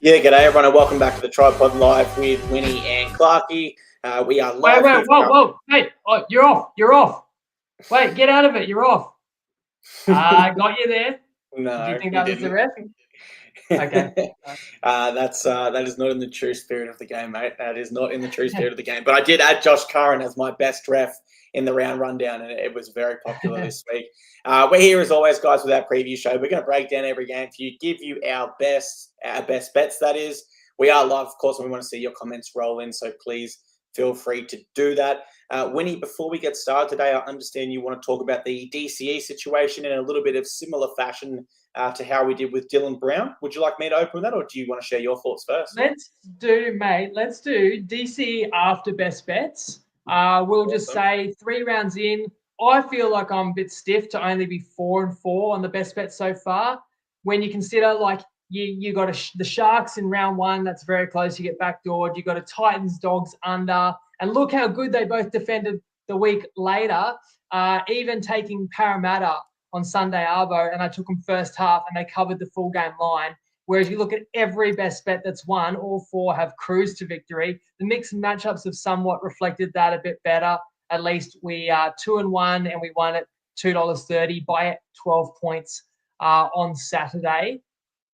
Yeah, g'day everyone, and welcome back to the TryPod Live with Winnie and Clarkey. We are live. Whoa! Hey, oh, you're off. Wait, get out of it. You're off. Got you there. No, Did you think that was the ref? Okay. That is not in the true spirit of the game, mate. That is not in the true spirit of the game. But I did add Josh Curran as my best ref in the round rundown, and it was very popular this week. We're here as always, guys, with our preview show. We're going to break down every game for you, give you our best bets. That is, we are live, of course, and we want to see your comments roll in. So please feel free to do that. Winnie, before we get started today, I understand you want to talk about the DCE situation in a little bit of similar fashion to how we did with Dylan Brown. Would you like me to open that, or do you want to share your thoughts first? Let's do DCE after best bets. We'll just say 3 rounds in. I feel like I'm a bit stiff to only be 4-4 on the best bet so far. When you consider, like, you got the Sharks in round 1, that's very close. You get backdoored. You got a Titans Dogs under, and look how good they both defended the week later. Even taking Parramatta on Sunday Arvo, and I took them first half, and they covered the full game line. Whereas you look at every best bet that's won, all 4 have cruised to victory. The mixed matchups have somewhat reflected that a bit better. At least we are 2-1, and we won at $2.30 by 12 points on Saturday.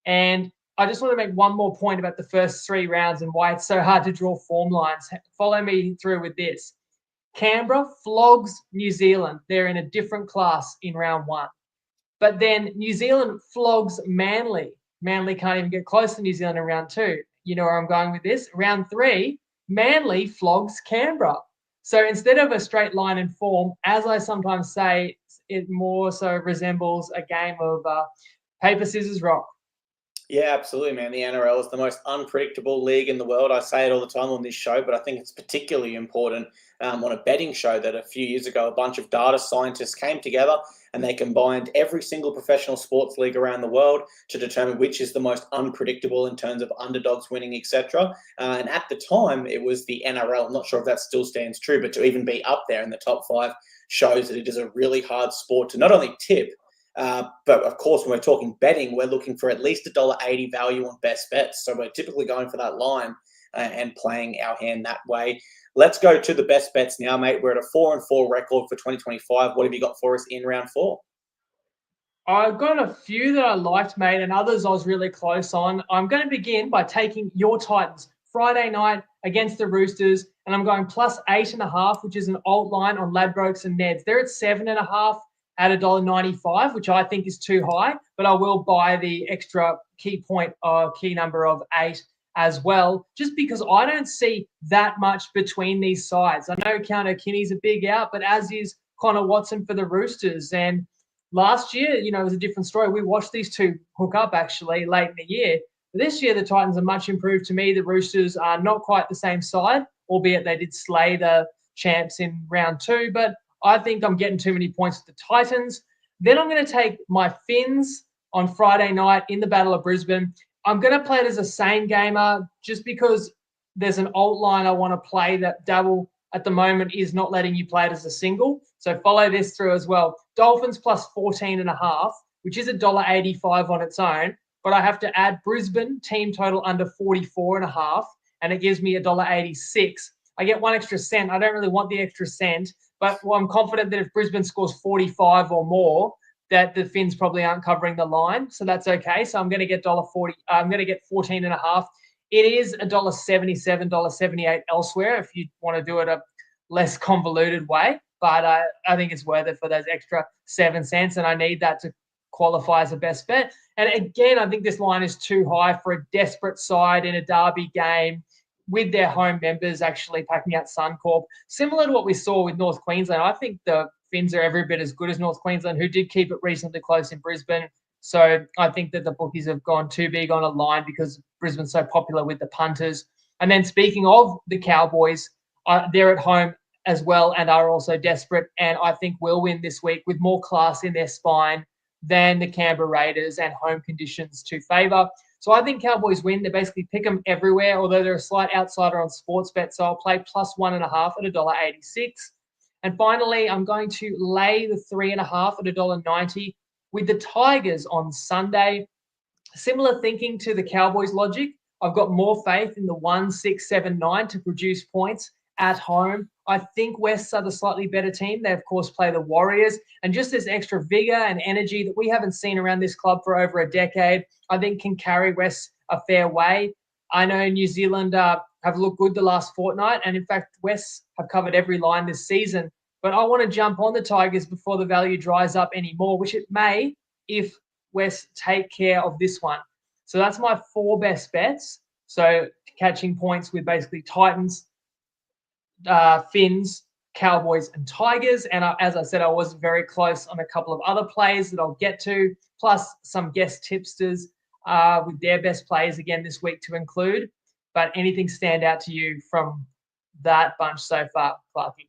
And I just want to make one more point about the first 3 rounds and why it's so hard to draw form lines. Follow me through with this. Canberra flogs New Zealand. They're in a different class in round 1. But then New Zealand flogs Manly. Manly can't even get close to New Zealand in round 2. You know where I'm going with this? Round 3, Manly flogs Canberra. So instead of a straight line in form, as I sometimes say, it more so resembles a game of paper, scissors, rock. Yeah, absolutely, man. The NRL is the most unpredictable league in the world. I say it all the time on this show, but I think it's particularly important on a betting show that a few years ago, a bunch of data scientists came together and they combined every single professional sports league around the world to determine which is the most unpredictable in terms of underdogs winning, etc. And at the time, it was the NRL. I'm not sure if that still stands true, but to even be up there in the top 5 shows that it is a really hard sport to not only tip, but of course, when we're talking betting, we're looking for at least $1.80 value on best bets. So we're typically going for that line and playing our hand that way. Let's go to the best bets now, mate. We're at a 4-4 record for 2025. What have you got for us in round 4? I've got a few that I liked, mate, and others I was really close on. I'm going to begin by taking your Titans Friday night against the Roosters, and I'm going plus 8.5, which is an alt line on Ladbrokes and Neds. They're at 7.5. At $1.95, which I think is too high, but I will buy the extra key number of 8 as well, just because I don't see that much between these sides. I know Counter Kinney's a big out, but as is Connor Watson for the Roosters. And last year, it was a different story. We watched these two hook up actually late in the year. But this year, the Titans are much improved to me. The Roosters are not quite the same side, albeit they did slay the champs in round 2, but I think I'm getting too many points with the Titans. Then I'm going to take my Finns on Friday night in the Battle of Brisbane. I'm going to play it as a same gamer just because there's an alt line I want to play that Dabble at the moment is not letting you play it as a single. So follow this through as well. Dolphins plus 14.5, which is $1.85 on its own, but I have to add Brisbane team total under 44.5, and it gives me $1.86. I get 1 extra cent. I don't really want the extra cent, but I'm confident that if Brisbane scores 45 or more, that the Finns probably aren't covering the line. So that's okay. So I'm going to get $1.40. I'm going to get 14.5. It is $1.77, $1.78 elsewhere if you want to do it a less convoluted way. But I think it's worth it for those extra 7 cents, and I need that to qualify as a best bet. And again, I think this line is too high for a desperate side in a derby game, with their home members actually packing out Suncorp. Similar to what we saw with North Queensland, I think the Finns are every bit as good as North Queensland, who did keep it reasonably close in Brisbane. So I think that the bookies have gone too big on a line because Brisbane's so popular with the punters. And then speaking of the Cowboys, they're at home as well and are also desperate, and I think will win this week with more class in their spine than the Canberra Raiders and home conditions to favour. So I think Cowboys win. They basically pick them everywhere, although they're a slight outsider on Sportsbet. So I'll play plus 1.5 at $1.86. And finally, I'm going to lay the 3.5 at $1.90 with the Tigers on Sunday. Similar thinking to the Cowboys logic. I've got more faith in the 1, 6, 7, 9 to produce points at home. I think Wests are the slightly better team. They, of course, play the Warriors. And just this extra vigor and energy that we haven't seen around this club for over a decade, I think can carry Wests a fair way. I know New Zealand have looked good the last fortnight. And, in fact, Wests have covered every line this season. But I want to jump on the Tigers before the value dries up anymore, which it may if Wests take care of this one. So that's my 4 best bets. So catching points with basically Titans, Finns, Cowboys, and Tigers. And as I said, I was very close on a couple of other plays that I'll get to, plus some guest tipsters with their best plays again this week to include. But anything stand out to you from that bunch so far, Clarkey?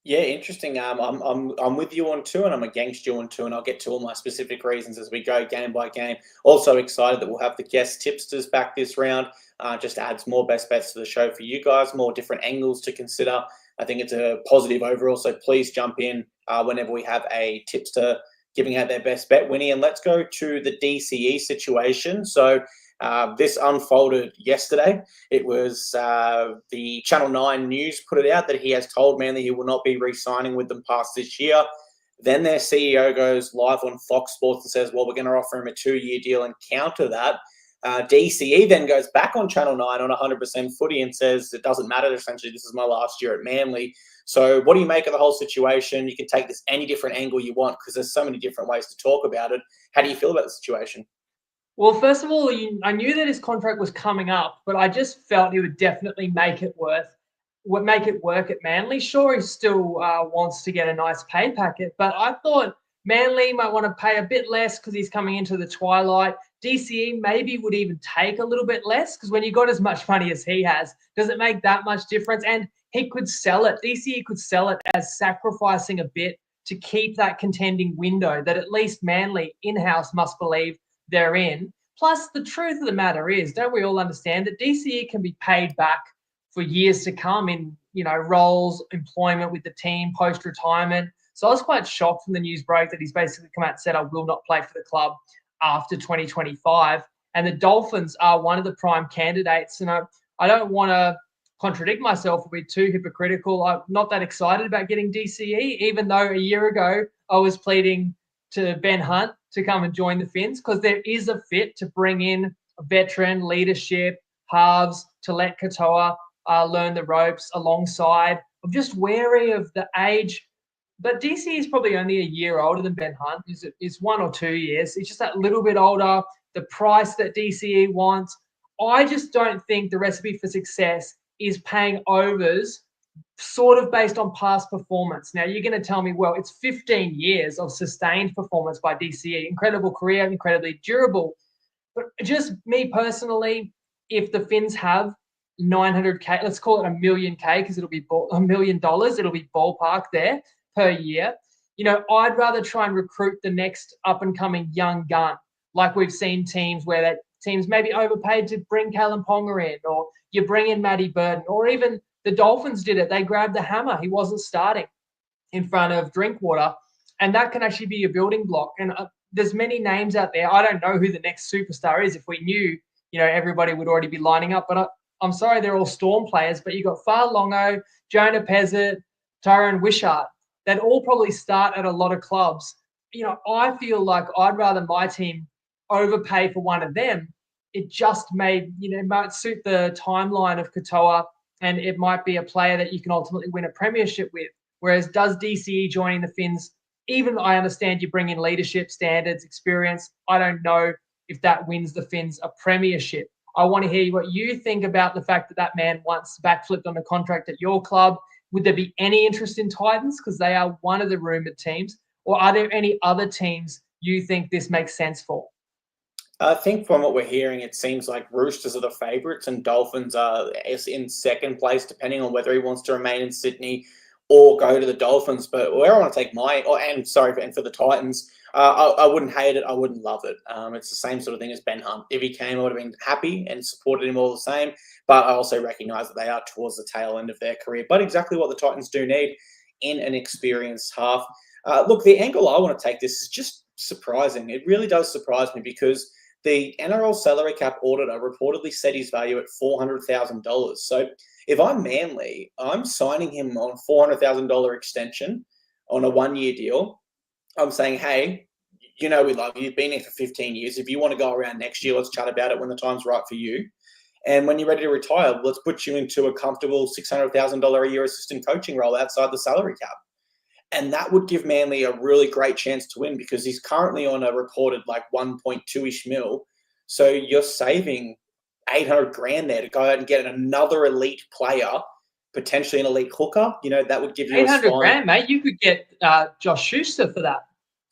Yeah, interesting. I'm with you on 2 and I'm against you on 2, and I'll get to all my specific reasons as we go game by game. Also excited that we'll have the guest tipsters back this round. Just adds more best bets to the show for you guys, more different angles to consider. I think it's a positive overall, so please jump in whenever we have a tipster giving out their best bet, Winnie. And let's go to the DCE situation. So this unfolded yesterday. It was the Channel 9 News put it out that he has told Manly he will not be re-signing with them past this year. Then their CEO goes live on Fox Sports and says, well, we're going to offer him a 2-year deal and counter that. DCE then goes back on Channel 9 on 100% footy and says it doesn't matter. Essentially, this is my last year at Manly. So what do you make of the whole situation? You can take this any different angle you want because there's so many different ways to talk about it. How do you feel about the situation? Well, first of all, I knew that his contract was coming up, but I just felt he would definitely make it work at Manly. Sure, he still wants to get a nice pay packet, but I thought Manly might want to pay a bit less because he's coming into the twilight. DCE maybe would even take a little bit less because when you got as much money as he has, does it make that much difference? And he could sell it. DCE could sell it as sacrificing a bit to keep that contending window that at least Manly in-house must believe they're in. Plus, the truth of the matter is, don't we all understand that DCE can be paid back for years to come in, roles, employment with the team, post-retirement. So I was quite shocked when the news broke that he's basically come out and said, I will not play for the club after 2025. And the Dolphins are one of the prime candidates. And I don't want to contradict myself or be too hypocritical. I'm not that excited about getting DCE, even though a year ago I was pleading to Ben Hunt to come and join the Finns because there is a fit to bring in a veteran leadership, halves, to let Katoa learn the ropes alongside. I'm just wary of the age, but DC is probably only a year older than Ben Hunt. Is 1 or 2 years. He's just that little bit older. The price that DCE wants, I just don't think the recipe for success is paying overs sort of based on past performance. Now, you're going to tell me, well, it's 15 years of sustained performance by DCE. Incredible career, incredibly durable. But just me personally, if the Finns have 900K, let's call it $1 million because it'll be $1 million, it'll be ballpark there per year. I'd rather try and recruit the next up-and-coming young gun, like we've seen teams where that teams maybe overpaid to bring Callum Ponga in, or you bring in Matty Burton, or even the Dolphins did it. They grabbed the hammer. He wasn't starting in front of Drinkwater, and that can actually be a building block. And there's many names out there. I don't know who the next superstar is. If we knew, everybody would already be lining up. But I'm sorry, they're all Storm players. But you've got Far Longo, Jonah Pezzett, Tyrone Wishart. They'd all probably start at a lot of clubs. I feel like I'd rather my team overpay for one of them. It just might suit the timeline of Katoa, and it might be a player that you can ultimately win a premiership with. Whereas does DCE joining the Finns, even I understand you bring in leadership, standards, experience, I don't know if that wins the Finns a premiership. I want to hear what you think about the fact that man once backflipped on a contract at your club. Would there be any interest in Titans because they are one of the rumoured teams? Or are there any other teams you think this makes sense for? I think from what we're hearing, it seems like Roosters are the favourites and Dolphins are in second place, depending on whether he wants to remain in Sydney or go to the Dolphins. But where I want to take and for the Titans, I wouldn't hate it. I wouldn't love it. It's the same sort of thing as Ben Hunt. If he came, I would have been happy and supported him all the same. But I also recognise that they are towards the tail end of their career. But exactly what the Titans do need in an experienced half. Look, the angle I want to take this is just surprising. It really does surprise me because the NRL salary cap auditor reportedly set his value at $400,000. So if I'm Manly, I'm signing him on $400,000 extension on a 1-year deal. I'm saying, hey, we love you. You've been here for 15 years. If you want to go around next year, let's chat about it when the time's right for you. And when you're ready to retire, let's put you into a comfortable $600,000 a year assistant coaching role outside the salary cap. And that would give Manly a really great chance to win because he's currently on a reported 1.2-ish mil. So you're saving 800 grand there to go out and get another elite player, potentially an elite hooker. That would give you 800 grand, mate. You could get Josh Schuster for that.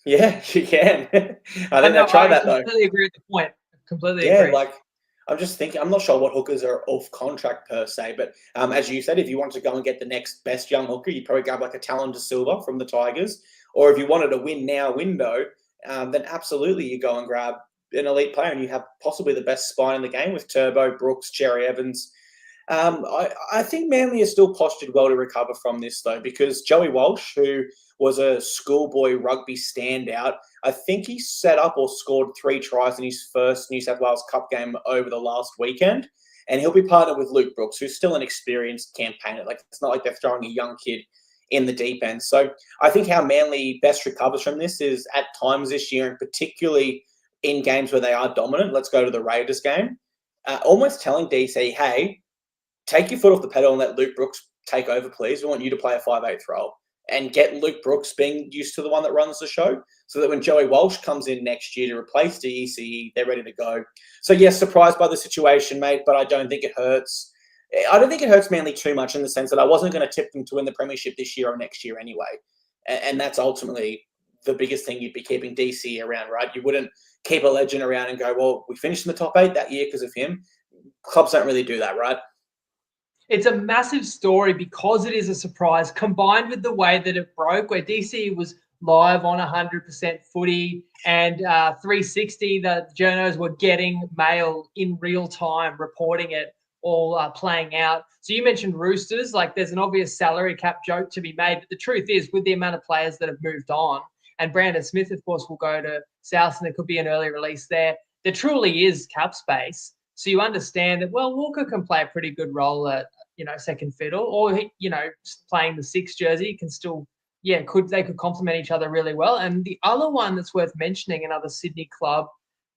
Yeah, you can. I think they'll try that though. I completely agree with the point. Completely agree. Yeah, I'm just thinking, I'm not sure what hookers are off contract per se, but as you said, if you want to go and get the next best young hooker, you probably grab a Talon De Silva from the Tigers. Or if you wanted a win now window, then absolutely you go and grab an elite player and you have possibly the best spine in the game with Turbo, Brooks, Cherry Evans. I think Manly is still postured well to recover from this though, because Joey Walsh, who was a schoolboy rugby standout, I think he set up or scored 3 tries in his first New South Wales Cup game over the last weekend. And he'll be partnered with Luke Brooks, who's still an experienced campaigner. It's not like they're throwing a young kid in the deep end. So I think how Manly best recovers from this is at times this year, and particularly in games where they are dominant. Let's go to the Raiders game. Almost telling DC, hey, take your foot off the pedal and let Luke Brooks take over, please. We want you to play a 5/8 role and get Luke Brooks being used to the one that runs the show so that when Joey Walsh comes in next year to replace DCE, they're ready to go. So, yes, surprised by the situation, mate, but I don't think it hurts. I don't think it hurts Manly too much in the sense that I wasn't going to tip them to win the premiership this year or next year anyway. And that's ultimately the biggest thing you'd be keeping DCE around, right? You wouldn't keep a legend around and go, well, we finished in the top 8 that year because of him. Clubs don't really do that, right? It's a massive story because it is a surprise, combined with the way that it broke, where DCE was live on 100% footy and 360. The journos were getting mail in real time, reporting it all playing out. So you mentioned Roosters, there's an obvious salary cap joke to be made, but the truth is, with the amount of players that have moved on, and Brandon Smith, of course, will go to South, and there could be an early release there. There truly is cap space. So you understand that, well, Walker can play a pretty good role at, second fiddle, or, playing the 6 jersey can still, they could complement each other really well. And the other one that's worth mentioning, another Sydney club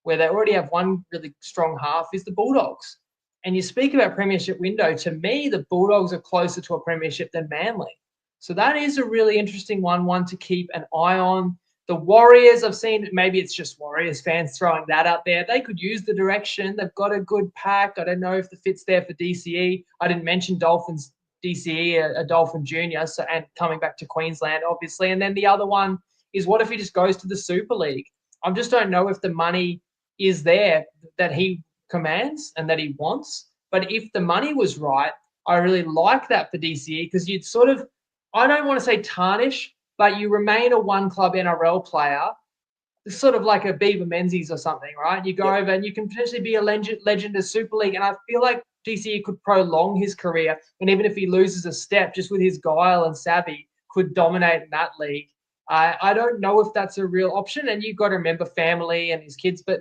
where they already have one really strong half, is the Bulldogs. And you speak about premiership window, to me, the Bulldogs are closer to a premiership than Manly. So that is a really interesting one to keep an eye on. The Warriors, I've seen, maybe it's just Warriors fans throwing that out there. They could use the direction. They've got a good pack. I don't know if the fit's there for DCE. I didn't mention Dolphins, DCE, a Dolphin Junior, and coming back to Queensland, obviously. And then the other one is, what if he just goes to the Super League? I just don't know if the money is there that he commands and that he wants. But if the money was right, I really like that for DCE, because you'd sort of, I don't want to say tarnish, but you remain a one-club NRL player, sort of like a Beaver Menzies or something, right? You go over and you can potentially be a legend of Super League. And I feel like DCE could prolong his career. And even if he loses a step, just with his guile and savvy, could dominate in that league. I don't know if that's a real option. And you've got to remember family and his kids. But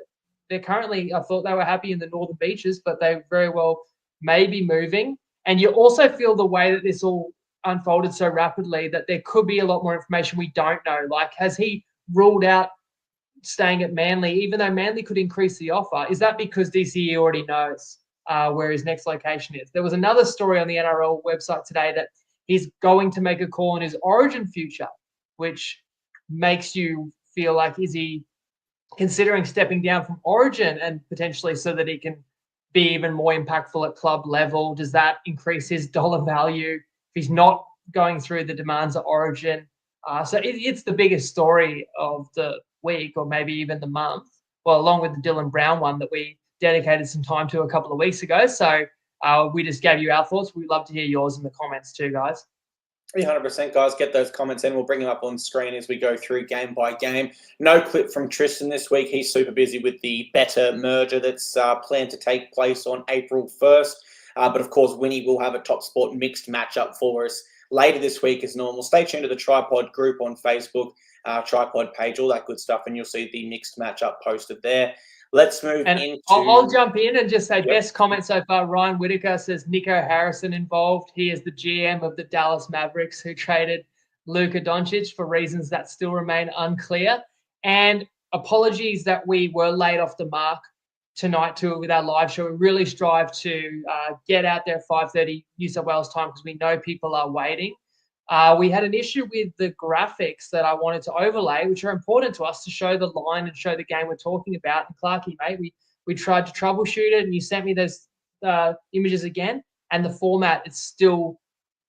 they're currently, I thought they were happy in the Northern Beaches, but they very well may be moving. And you also feel the way that this all unfolded so rapidly that there could be a lot more information we don't know. Has he ruled out staying at Manly, even though Manly could increase the offer? Is that because DCE already knows where his next location is? There was another story on the NRL website today that he's going to make a call on his Origin future, which makes you feel like, is he considering stepping down from Origin and potentially so that he can be even more impactful at club level? Does that increase his dollar value if he's not going through the demands of Origin? So it's the biggest story of the week, or maybe even the month. Well, along with the Dylan Brown one that we dedicated some time to a couple of weeks ago. So we just gave you our thoughts. We'd love to hear yours in the comments too, guys. 300%, guys. Get those comments in. We'll bring them up on screen as we go through game by game. No clip from Tristan this week. He's super busy with the Better merger that's planned to take place on April 1st. But, of course, Winnie will have a Top Sport mixed matchup for us later this week as normal. Stay tuned to the TryPod group on Facebook, TryPod page, all that good stuff, and you'll see the mixed matchup posted there. Let's move And into... I'll jump in and just say Yep. best comment so far. Ryan Whitaker says Nico Harrison involved. He is the GM of the Dallas Mavericks who traded Luka Doncic for reasons that still remain unclear. And apologies that we were late off the mark tonight with our live show. We really strive to get out there at 5:30 New South Wales time because we know people are waiting. We had an issue with the graphics that I wanted to overlay, which are important to us to show the line and show the game we're talking about. And Clarkey, mate, we tried to troubleshoot it, and you sent me those images again, and the format, it still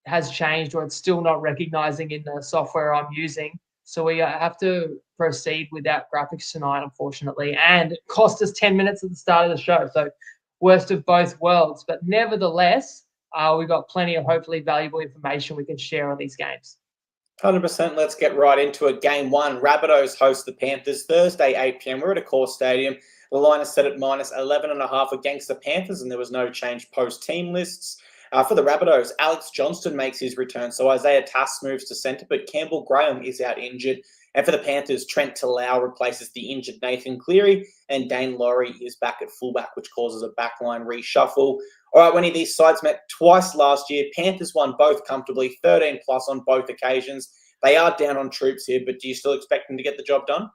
has changed, or it's still not recognizing in the software I'm using. So we have to proceed without graphics tonight, unfortunately. And it cost us 10 minutes at the start of the show. So worst of both worlds. But nevertheless, we've got plenty of hopefully valuable information we can share on these games. 100%. Let's get right into it. Game 1, Rabbitohs host the Panthers Thursday, 8 p.m. We're at Accor Stadium. The line is set at minus 11.5 against the Panthers, and there was no change post-team lists. For the Rabbitohs, Alex Johnston makes his return, so Isaiah Tass moves to centre, but Campbell Graham is out injured. And for the Panthers, Trent Talau replaces the injured Nathan Cleary, and Dane Laurie is back at fullback, which causes a backline reshuffle. All right, when these sides met twice last year, Panthers won both comfortably, 13+ on both occasions. They are down on troops here, but do you still expect them to get the job done?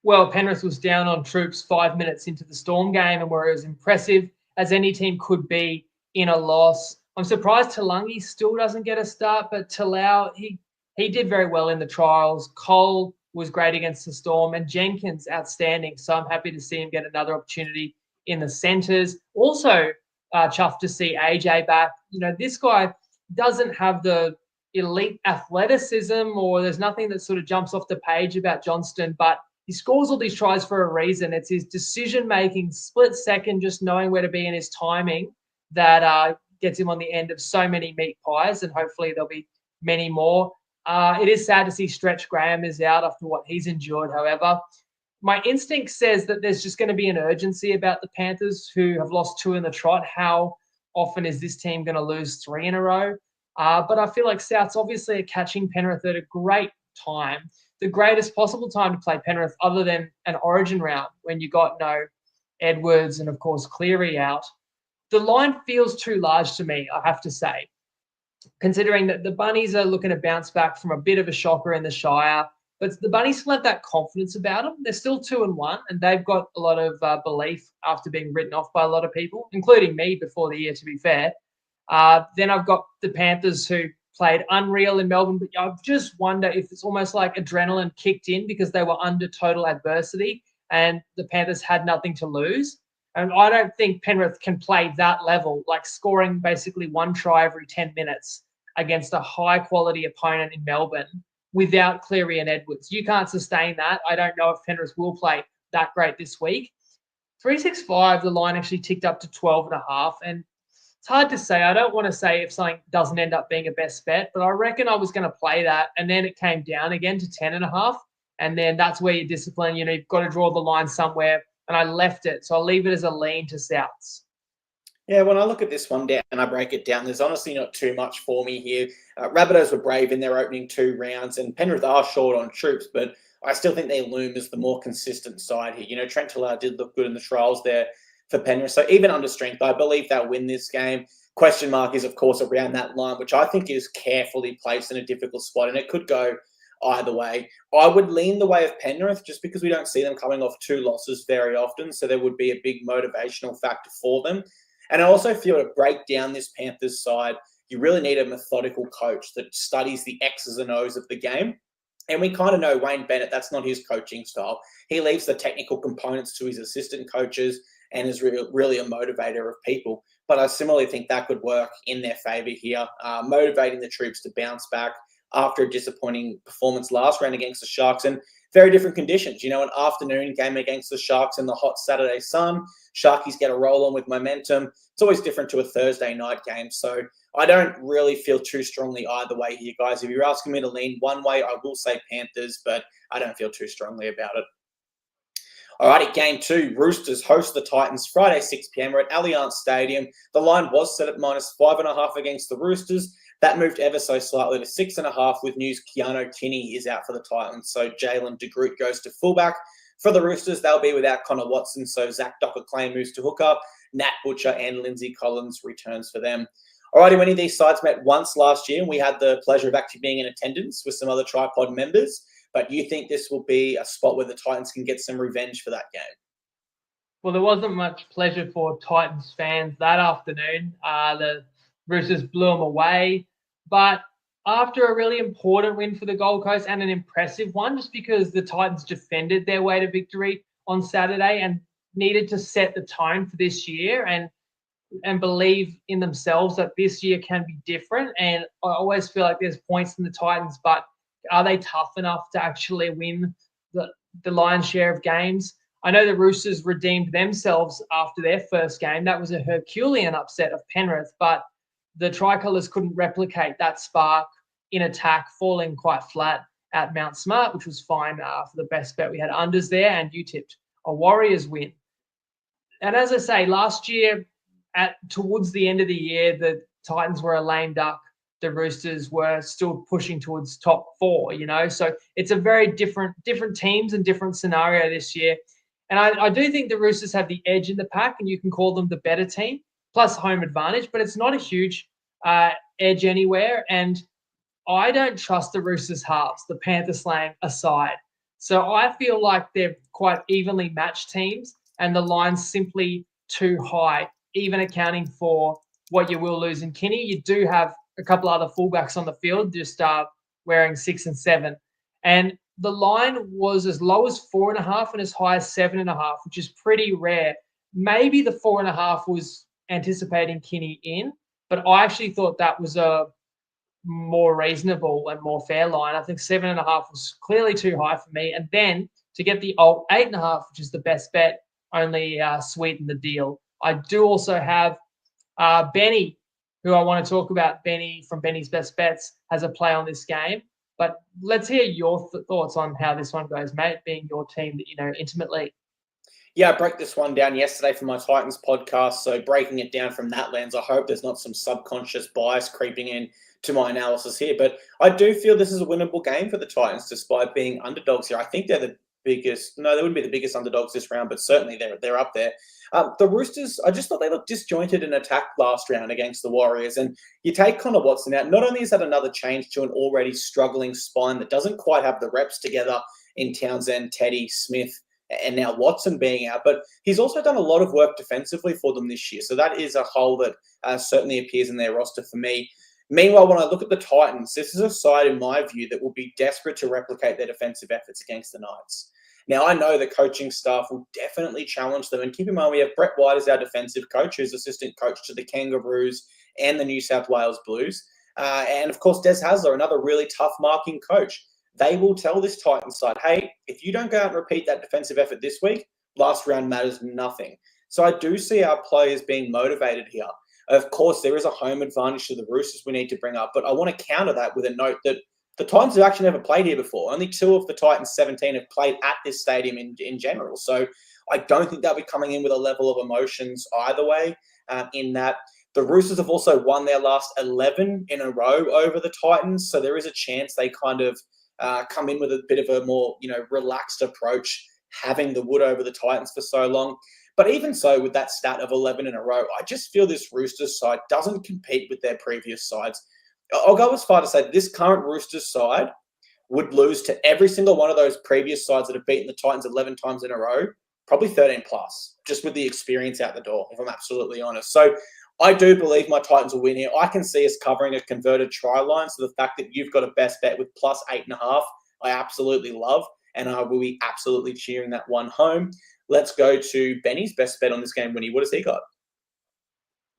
Well, Penrith was down on troops 5 minutes into the Storm game and were as impressive as any team could be in a loss. I'm surprised Talangi still doesn't get a start, but Talau, he did very well in the trials. Cole was great against the Storm, and Jenkins outstanding. So I'm happy to see him get another opportunity in the centres. Also, chuffed to see AJ back. You know, this guy doesn't have the elite athleticism, or there's nothing that sort of jumps off the page about Johnston, but he scores all these tries for a reason. It's his decision-making, split second, just knowing where to be in his timing that gets him on the end of so many meat pies, and hopefully there'll be many more. It is sad to see Stretch Graham is out after what he's endured. However, my instinct says that there's just going to be an urgency about the Panthers, who have lost 2 in the trot. How often is this team going to lose 3 in a row? But I feel like Souths obviously are catching Penrith at a great time, the greatest possible time to play Penrith other than an origin round when you got no Edwards and, of course, Cleary out. The line feels too large to me, I have to say, considering that the Bunnies are looking to bounce back from a bit of a shocker in the Shire. But the Bunnies still have that confidence about them. They're still 2-1, and they've got a lot of belief after being written off by a lot of people, including me before the year, to be fair. Then I've got the Panthers, who played unreal in Melbourne, but I just wonder if it's almost like adrenaline kicked in because they were under total adversity and the Panthers had nothing to lose. And I don't think Penrith can play that level, like scoring basically 1 try every 10 minutes against a high-quality opponent in Melbourne without Cleary and Edwards. You can't sustain that. I don't know if Penrith will play that great this week. 365, the line actually ticked up to 12.5. And it's hard to say. I don't want to say if something doesn't end up being a best bet, but I reckon I was going to play that. And then it came down again to 10.5. And then that's where you discipline. You know, you've got to draw the line somewhere. And I left it. So I'll leave it as a lean to Souths. Yeah, when I look at this one down and I break it down, there's honestly not too much for me here. Rabbitohs were brave in their opening 2 rounds, and Penrith are short on troops, but I still think they loom as the more consistent side here. You know, Trent Talau did look good in the trials there for Penrith. So even under strength, I believe they'll win this game. Question mark is, of course, around that line, which I think is carefully placed in a difficult spot, and it could go either way. I would lean the way of Penrith just because we don't see them coming off 2 losses very often, so there would be a big motivational factor for them. And I also feel to break down this Panthers side, you really need a methodical coach that studies the X's and O's of the game. And we kind of know Wayne Bennett, that's not his coaching style. He leaves the technical components to his assistant coaches and is really a motivator of people. But I similarly think that could work in their favour here, motivating the troops to bounce back after a disappointing performance last round against the Sharks, and very different conditions. You know, an afternoon game against the Sharks in the hot Saturday sun. Sharkies get a roll on with momentum. It's always different to a Thursday night game. So I don't really feel too strongly either way here, guys. If you're asking me to lean one way, I will say Panthers, but I don't feel too strongly about it. All right, at game 2, Roosters host the Titans Friday, 6 p.m. We're at Allianz Stadium. The line was set at minus 5.5 against the Roosters. That moved ever so slightly to 6.5 with news Keanu Tinney is out for the Titans. So Jalen de Groot goes to fullback For the Roosters, they'll be without Connor Watson, so Zach Docker-Clay moves to hooker, Nat Butcher and Lindsay Collins returns for them. Alrighty, many of these sides met once last year, and we had the pleasure of actually being in attendance with some other TryPod members. But you think this will be a spot where the Titans can get some revenge for that game? Well, there wasn't much pleasure for Titans fans that afternoon. The Roosters blew them away. But after a really important win for the Gold Coast and an impressive one, just because the Titans defended their way to victory on Saturday and needed to set the tone for this year and believe in themselves that this year can be different. And I always feel like there's points in the Titans, but are they tough enough to actually win the lion's share of games? I know the Roosters redeemed themselves after their first game. That was a Herculean upset of Penrith, but the Tricolours couldn't replicate that spark in attack, falling quite flat at Mount Smart, which was fine for the best bet. We had unders there, and you tipped a Warriors win. And as I say, last year, towards the end of the year, the Titans were a lame duck. The Roosters were still pushing towards top 4, So it's a very different teams and different scenario this year. And I do think the Roosters have the edge in the pack, and you can call them the better team, plus home advantage, but it's not a huge edge anywhere. And I don't trust the Roosters halves, the Panther slaying aside. So I feel like they're quite evenly matched teams, and the line's simply too high, even accounting for what you will lose in Kinney. You do have a couple other fullbacks on the field, just wearing 6 and 7. And the line was as low as 4.5 and as high as 7.5, which is pretty rare. Maybe the 4.5 was anticipating Kinney in, but I actually thought that was a more reasonable and more fair line. I think 7.5 was clearly too high for me. And then to get the old 8.5, which is the best bet, only sweetened the deal. I do also have Benny, who I want to talk about. Benny from Benny's Best Bets has a play on this game. But let's hear your thoughts on how this one goes, mate, being your team that you know intimately. Yeah, I broke this one down yesterday for my Titans podcast. So breaking it down from that lens, I hope there's not some subconscious bias creeping in to my analysis here. But I do feel this is a winnable game for the Titans, despite being underdogs here. I think they're the biggest. No, they wouldn't be the biggest underdogs this round, but certainly they're up there. The Roosters, I just thought they looked disjointed in attack last round against the Warriors. And you take Connor Watson out, not only is that another change to an already struggling spine that doesn't quite have the reps together in Townsend, Teddy, Smith, and now Watson being out, but he's also done a lot of work defensively for them this year. So that is a hole that certainly appears in their roster for me. Meanwhile, when I look at the Titans, this is a side, in my view, that will be desperate to replicate their defensive efforts against the Knights. Now, I know the coaching staff will definitely challenge them. And keep in mind, we have Brett White as our defensive coach, who's assistant coach to the Kangaroos and the New South Wales Blues. And, of course, Des Hasler, another really tough marking coach. They will tell this Titans side, hey, if you don't go out and repeat that defensive effort this week, last round matters nothing. So I do see our players being motivated here. Of course, there is a home advantage to the Roosters we need to bring up, but I want to counter that with a note that the Titans have actually never played here before. Only 2 of the Titans 17 have played at this stadium in general. So I don't think they'll be coming in with a level of emotions either way, in that the Roosters have also won their last 11 in a row over the Titans. So there is a chance they kind of come in with a bit of a more, relaxed approach, having the wood over the Titans for so long. But even so, with that stat of 11 in a row, I just feel this Roosters side doesn't compete with their previous sides. I'll go as far to say this current Roosters side would lose to every single one of those previous sides that have beaten the Titans 11 times in a row, probably 13 plus, just with the experience out the door, if I'm absolutely honest. So I do believe my Titans will win here. I can see us covering a converted try line. So the fact that you've got a best bet with plus 8.5, I absolutely love. And I will be absolutely cheering that one home. Let's go to Benny's best bet on this game, Winnie. What has he got?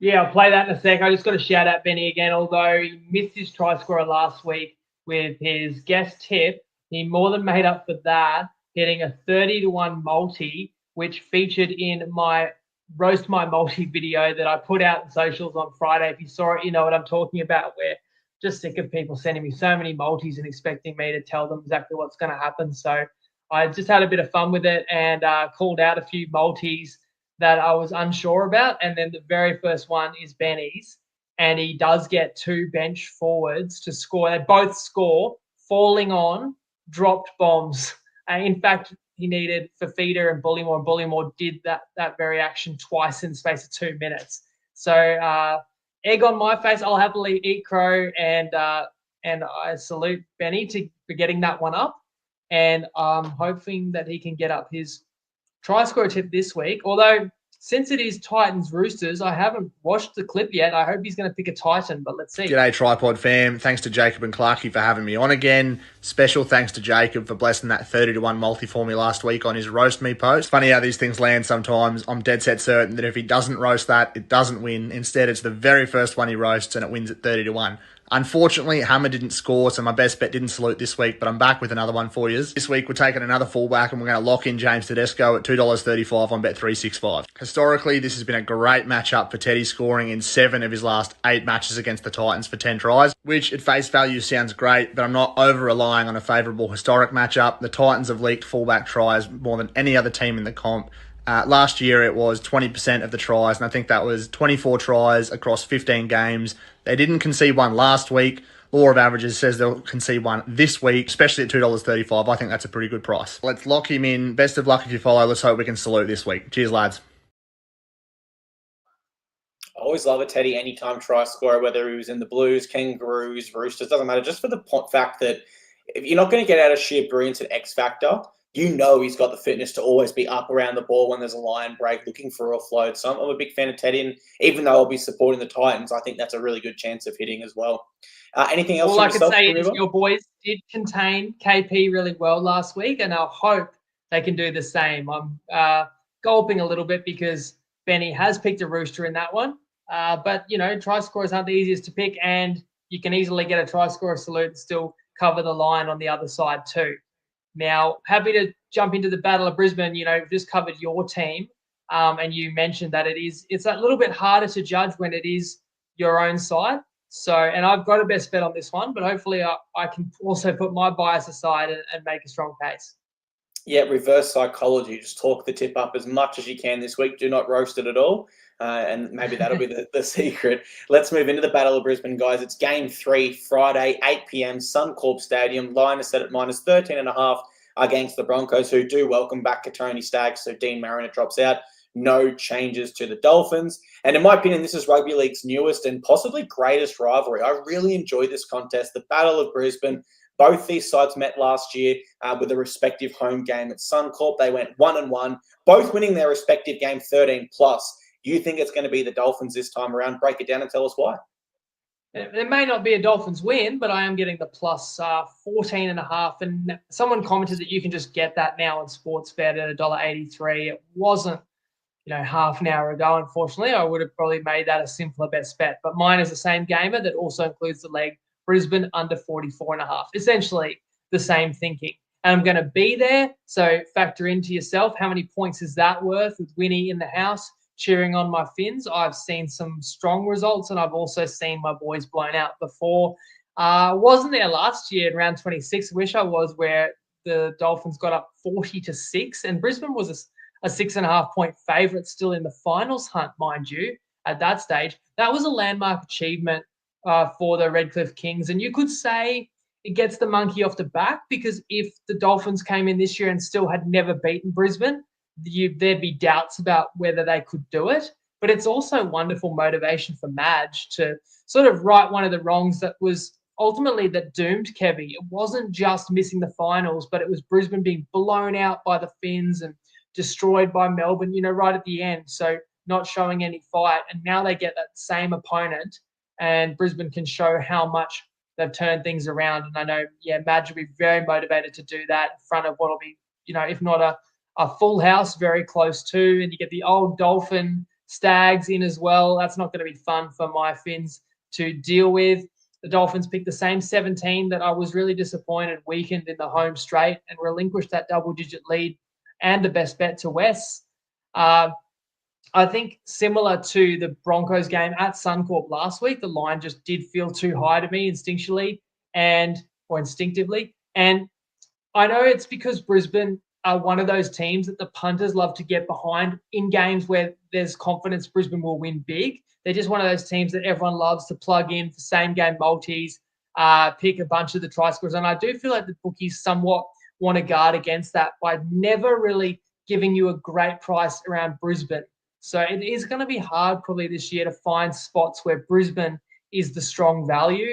Yeah, I'll play that in a sec. I just got to shout out Benny again. Although he missed his try scorer last week with his guest tip, he more than made up for that, getting a 30-1 multi, which featured in my Roast My Multi video that I put out in socials on Friday. If you saw it, you know what I'm talking about. We're just sick of people sending me so many multis and expecting me to tell them exactly what's going to happen. So I just had a bit of fun with it and called out a few multis that I was unsure about. And then the very first one is Benny's. And he does get 2 bench forwards to score. They both score falling on dropped bombs. In fact, he needed Fafita and Bullymore, and Bullymore did that very action twice in the space of 2 minutes. So egg on my face. I'll happily eat crow, and I salute Benny for getting that one up, and I'm hoping that he can get up his try score tip this week. Although, since it is Titans Roosters, I haven't watched the clip yet. I hope he's going to pick a Titan, but let's see. G'day, TryPod fam. Thanks to Jacob and Clarkey for having me on again. Special thanks to Jacob for blessing that 30-1 multi for me last week on his roast me post. Funny how these things land sometimes. I'm dead set certain that if he doesn't roast that, it doesn't win. Instead, it's the very first one he roasts and it wins at 30-1. Unfortunately, Hammer didn't score, so my best bet didn't salute this week, but I'm back with another one for you. This week, we're taking another fullback, and we're going to lock in James Tedesco at $2.35 on Bet365. Historically, this has been a great matchup for Teddy, scoring in 7 of his last 8 matches against the Titans for 10 tries, which at face value sounds great, but I'm not over-relying on a favourable historic matchup. The Titans have leaked fullback tries more than any other team in the comp. Last year, it was 20% of the tries, and I think that was 24 tries across 15 games. They didn't concede one last week. Law of averages says they'll concede one this week, especially at $2.35. I think that's a pretty good price. Let's lock him in. Best of luck if you follow. Let's hope we can salute this week. Cheers, lads. I always love a Teddy anytime try scorer, whether he was in the Blues, Kangaroos, Roosters, doesn't matter. Just for the fact that if you're not going to get out of sheer brilliance at X Factor, you know he's got the fitness to always be up around the ball when there's a line break, looking for a offload. So I'm a big fan of Teddy, and even though I'll be supporting the Titans, I think that's a really good chance of hitting as well. Anything else? All I can say is your boys did contain KP really well last week, and I hope they can do the same. I'm gulping a little bit because Benny has picked a Rooster in that one. But, try scorers aren't the easiest to pick, and you can easily get a try scorer salute and still cover the line on the other side too. Now, happy to jump into the Battle of Brisbane. We've just covered your team, and you mentioned that it's a little bit harder to judge when it is your own side. So, and I've got a best bet on this one, but hopefully I can also put my bias aside and make a strong case. Yeah, reverse psychology. Just talk the tip up as much as you can this week. Do not roast it at all. And maybe that'll be the secret. Let's move into the Battle of Brisbane, guys. It's Game 3, Friday, 8 p.m, Suncorp Stadium. Line is set at -13.5 against the Broncos, who do welcome back Tony Staggs. So Dean Mariner drops out. No changes to the Dolphins. And in my opinion, this is Rugby League's newest and possibly greatest rivalry. I really enjoy this contest, the Battle of Brisbane. Both these sides met last year with a respective home game at Suncorp. They went 1-1, both winning their respective game 13+. You think it's going to be the Dolphins this time around? Break it down and tell us why. It may not be a Dolphins win, but I am getting the plus 14.5. And someone commented that you can just get that now on Sportsbet at $1.83. It wasn't, half an hour ago, unfortunately. I would have probably made that a simpler best bet. But mine is the same gamer that also includes the leg Brisbane under 44.5. Essentially the same thinking. And I'm going to be there. So factor into yourself. How many points is that worth with Winnie in the house cheering on my Finns? I've seen some strong results, and I've also seen my boys blown out before. Wasn't there last year in round 26. Wish I was, where the Dolphins got up 40-6, and Brisbane was a 6.5-point favourite still in the finals hunt, mind you, at that stage. That was a landmark achievement for the Redcliffe Kings. And you could say it gets the monkey off the back, because if the Dolphins came in this year and still had never beaten Brisbane, there'd be doubts about whether they could do it. But it's also wonderful motivation for Madge to sort of right one of the wrongs that was ultimately that doomed Kevy. It wasn't just missing the finals, but it was Brisbane being blown out by the Finns and destroyed by Melbourne, right at the end. So not showing any fight. And now they get that same opponent, and Brisbane can show how much they've turned things around. And I know, Madge will be very motivated to do that in front of what'll be, if not a full house, very close to, and you get the old Dolphin Stags in as well. That's not going to be fun for my Finns to deal with. The Dolphins picked the same 17 that I was really disappointed weakened in the home straight and relinquished that double-digit lead and the best bet to Wes. I think similar to the Broncos game at Suncorp last week, the line just did feel too high to me instinctively. And I know it's because Brisbane are one of those teams that the punters love to get behind in games where there's confidence Brisbane will win big. They're just one of those teams that everyone loves to plug in for same game multis, pick a bunch of the try scores. And I do feel like the bookies somewhat want to guard against that by never really giving you a great price around Brisbane. So it is going to be hard probably this year to find spots where Brisbane is the strong value.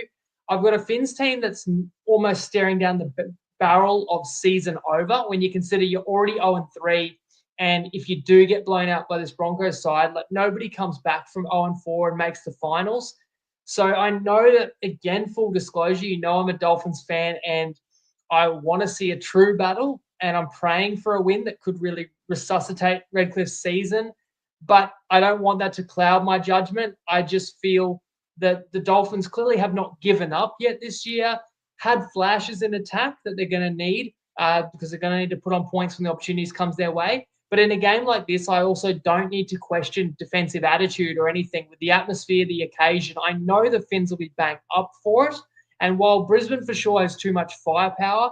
I've got a Finns team that's almost staring down the barrel of season over when you consider you're already 0-3. And if you do get blown out by this Broncos side, like nobody comes back from 0-4 and makes the finals. So I know that, again, full disclosure, I'm a Dolphins fan and I want to see a true battle, and I'm praying for a win that could really resuscitate Redcliffe's season. But I don't want that to cloud my judgment. I just feel that the Dolphins clearly have not given up yet this year, had flashes in attack that they're going to need because they're going to need to put on points when the opportunities comes their way. But in a game like this, I also don't need to question defensive attitude or anything. With the atmosphere, the occasion, I know the Finns will be bang up for it. And while Brisbane for sure has too much firepower,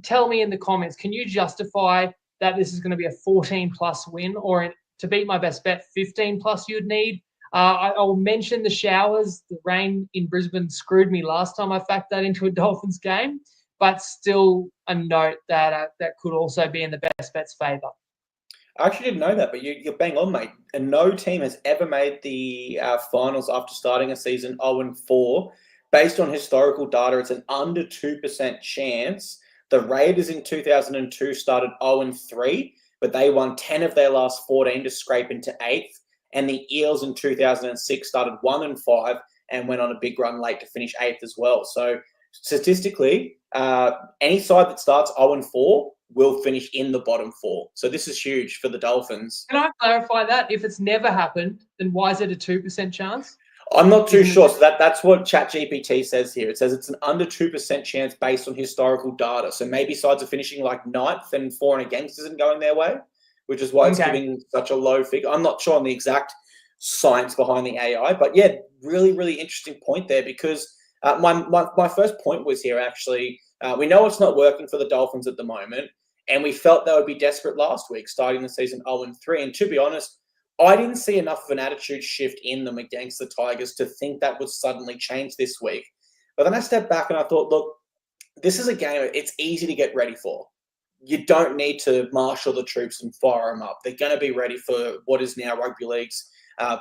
tell me in the comments, can you justify that this is going to be a 14-plus win, or to beat my best bet, 15-plus you'd need? I'll mention the showers. The rain in Brisbane screwed me last time I factored that into a Dolphins game, but still a note that that could also be in the best bet's favour. I actually didn't know that, but you're bang on, mate. And no team has ever made the finals after starting a season 0-4. Based on historical data, it's an under 2% chance. The Raiders in 2002 started 0-3, but they won 10 of their last 14 to scrape into 8th. And the Eels in 2006 started 1-5 and went on a big run late to finish 8th as well. So statistically, any side that starts 0-4 will finish in the bottom 4. So this is huge for the Dolphins. Can I clarify that? If it's never happened, then why is it a 2% chance? I'm not too sure. So that's what ChatGPT says here. It says it's an under 2% chance based on historical data. So maybe sides are finishing like 9th and 4 and against isn't going their way, which is why it's giving such a low figure. I'm not sure on the exact science behind the AI, but yeah, really, really interesting point there because my first point was here actually. We know it's not working for the Dolphins at the moment, and we felt they would be desperate last week, starting the season 0-3. And to be honest, I didn't see enough of an attitude shift in them against the Tigers to think that would suddenly change this week. But then I stepped back and I thought, look, this is a game it's easy to get ready for. You don't need to marshal the troops and fire them up. They're going to be ready for what is now rugby league's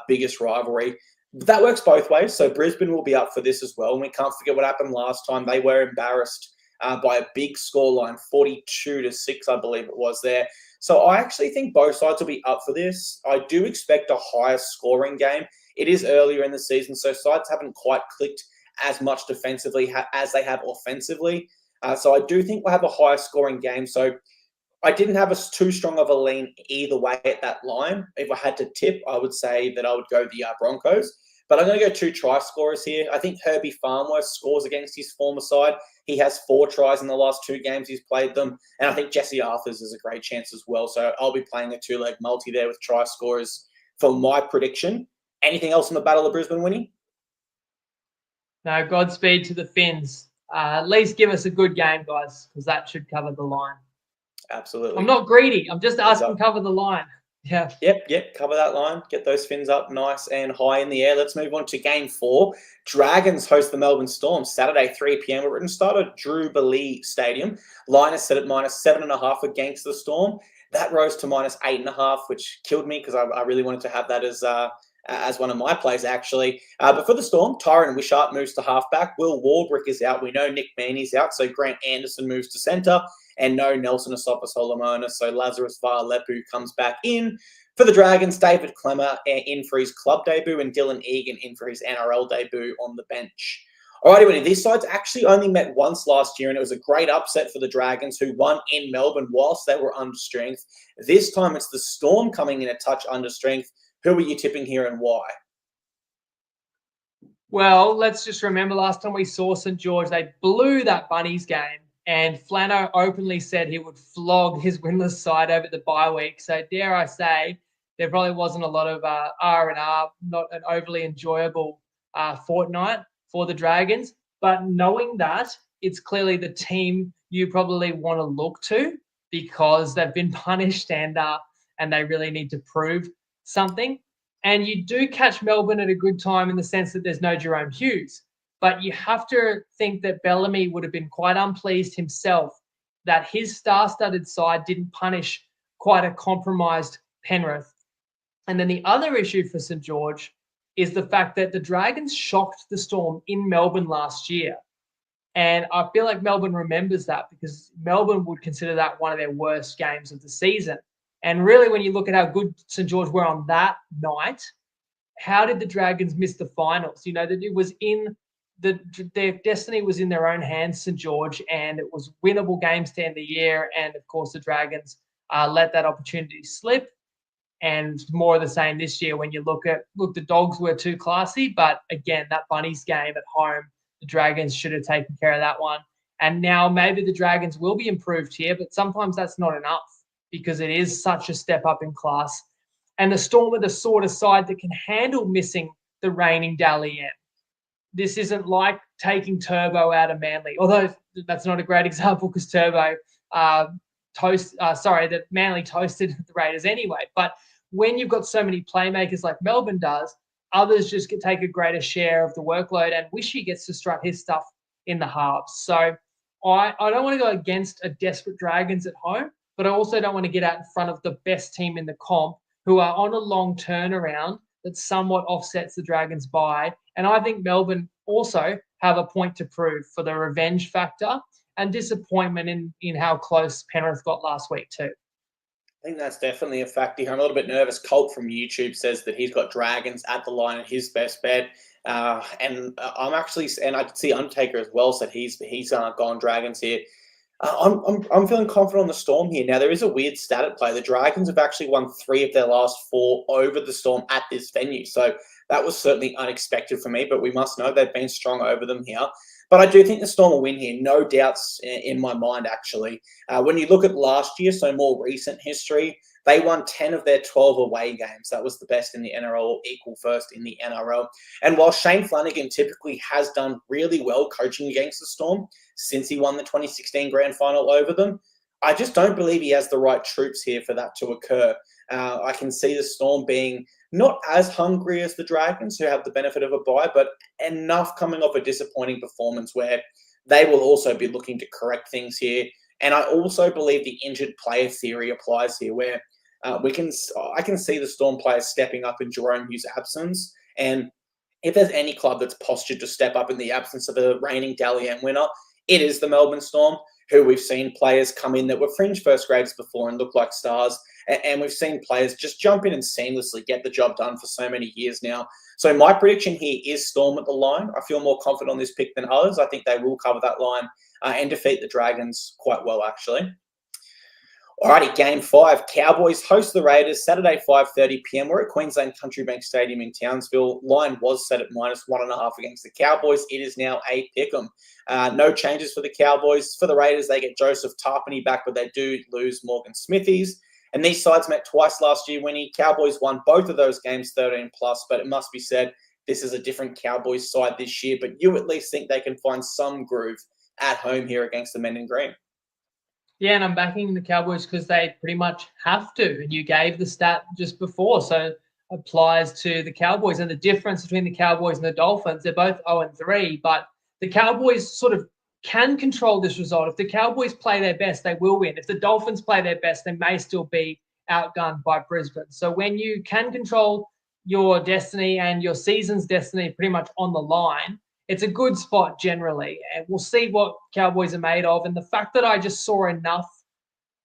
biggest rivalry. That works both ways. So Brisbane will be up for this as well. And we can't forget what happened last time. They were embarrassed by a big scoreline, 42-6, I believe it was there. So I actually think both sides will be up for this. I do expect a higher scoring game. It is earlier in the season, so sides haven't quite clicked as much defensively as they have offensively. So I do think we'll have a higher scoring game. So I didn't have too strong of a lean either way at that line. If I had to tip, I would say that I would go the Broncos. But I'm going to go 2 try scorers here. I think Herbie Farnworth scores against his former side. He has 4 tries in the last 2 games he's played them. And I think Jesse Arthurs is a great chance as well. So I'll be playing a 2-leg multi there with try scorers for my prediction. Anything else in the Battle of Brisbane, Winnie? No, Godspeed to the Finns. At least give us a good game, guys, because that should cover the line. Absolutely. I'm not greedy. I'm just asking to cover the line. Yeah. Yep. Cover that line. Get those Finns up nice and high in the air. Let's move on to game 4. Dragons host the Melbourne Storm Saturday, 3 p.m. at Written Start at Jubilee Stadium. Line is set at -7.5 against the Storm. That rose to -8.5, which killed me because I really wanted to have that as one of my plays, actually. But for the Storm, Tyron Wishart moves to halfback. Will Warbrick is out. We know Nick Meaney's out, so Grant Anderson moves to centre. And no Nelson Asopa-Solomona, so Lazarus Vaalepu comes back in. For the Dragons, David Clemmer in for his club debut and Dylan Egan in for his NRL debut on the bench. Alrighty, Winnie, these sides actually only met once last year, and it was a great upset for the Dragons, who won in Melbourne whilst they were under strength. This time, it's the Storm coming in a touch under strength. Who are you tipping here and why? Well, let's just remember last time we saw St. George, they blew that Bunnies game. And Flano openly said he would flog his winless side over the bye week. So dare I say, there probably wasn't a lot of R&R, not an overly enjoyable fortnight for the Dragons. But knowing that, it's clearly the team you probably want to look to because they've been punished and they really need to prove something. And you do catch Melbourne at a good time in the sense that there's no Jerome Hughes. But you have to think that Bellamy would have been quite unpleased himself that his star-studded side didn't punish quite a compromised Penrith. And then the other issue for St George is the fact that the Dragons shocked the Storm in Melbourne last year. And I feel like Melbourne remembers that because Melbourne would consider that one of their worst games of the season. And really, when you look at how good St George were on that night, how did the Dragons miss the finals? You know, that it was in their destiny was in their own hands, St George, and it was winnable games to end the year. And of course, the Dragons let that opportunity slip. And more of the same this year when you look, the Dogs were too classy. But again, that Bunnies game at home, the Dragons should have taken care of that one. And now maybe the Dragons will be improved here, but sometimes that's not enough because it is such a step up in class. And the Storm are the sort of side that can handle missing the reigning Dally M. This isn't like taking Turbo out of Manly, although that's not a great example because Turbo that Manly toasted the Raiders anyway. But when you've got so many playmakers like Melbourne does, others just take a greater share of the workload, and Wishy gets to strut his stuff in the halves. So I don't want to go against a desperate Dragons at home, but I also don't want to get out in front of the best team in the comp who are on a long turnaround that somewhat offsets the Dragons' bye. And I think Melbourne also have a point to prove for the revenge factor and disappointment in how close Penrith got last week too. I think that's definitely a factor here. I'm a little bit nervous. Colt from YouTube says that he's got Dragons at the line at his best bet. And I can see Undertaker as well said he's gone Dragons here. I'm feeling confident on the Storm here. Now, there is a weird stat at play. The Dragons have actually won 3 of their last 4 over the Storm at this venue. So that was certainly unexpected for me, but we must know they've been strong over them here. But I do think the Storm will win here. No doubts in my mind, actually. When you look at last year, so more recent history, they won 10 of their 12 away games. That was the best in the NRL, or equal first in the NRL. And while Shane Flanagan typically has done really well coaching against the Storm since he won the 2016 Grand Final over them, I just don't believe he has the right troops here for that to occur. I can see the Storm being not as hungry as the Dragons, who have the benefit of a bye, but enough coming off a disappointing performance where they will also be looking to correct things here. And I also believe the injured player theory applies here, where I can see the Storm players stepping up in Jerome Hughes' absence. And if there's any club that's postured to step up in the absence of a reigning Dally M winner, it is the Melbourne Storm, who we've seen players come in that were fringe first graders before and look like stars. And we've seen players just jump in and seamlessly get the job done for so many years now. So my prediction here is Storm at the line. I feel more confident on this pick than others. I think they will cover that line and defeat the Dragons quite well, actually. Alrighty, Game 5. Cowboys host the Raiders Saturday, 5:30 p.m. We're at Queensland Country Bank Stadium in Townsville. Line was set at -1.5 against the Cowboys. It is now a pick'em. No changes for the Cowboys. For the Raiders, they get Joseph Tarpany back, but they do lose Morgan Smithies. And these sides met twice last year, Winnie. Cowboys won both of those games 13+, but it must be said, this is a different Cowboys side this year. But you at least think they can find some groove at home here against the Men in Green. Yeah, and I'm backing the Cowboys because they pretty much have to. And you gave the stat just before, so it applies to the Cowboys. And the difference between the Cowboys and the Dolphins, they're both 0-3, but the Cowboys sort of can control this result. If the Cowboys play their best, they will win. If the Dolphins play their best, they may still be outgunned by Brisbane. So when you can control your destiny and your season's destiny pretty much on the line, it's a good spot generally. And we'll see what Cowboys are made of. And the fact that I just saw enough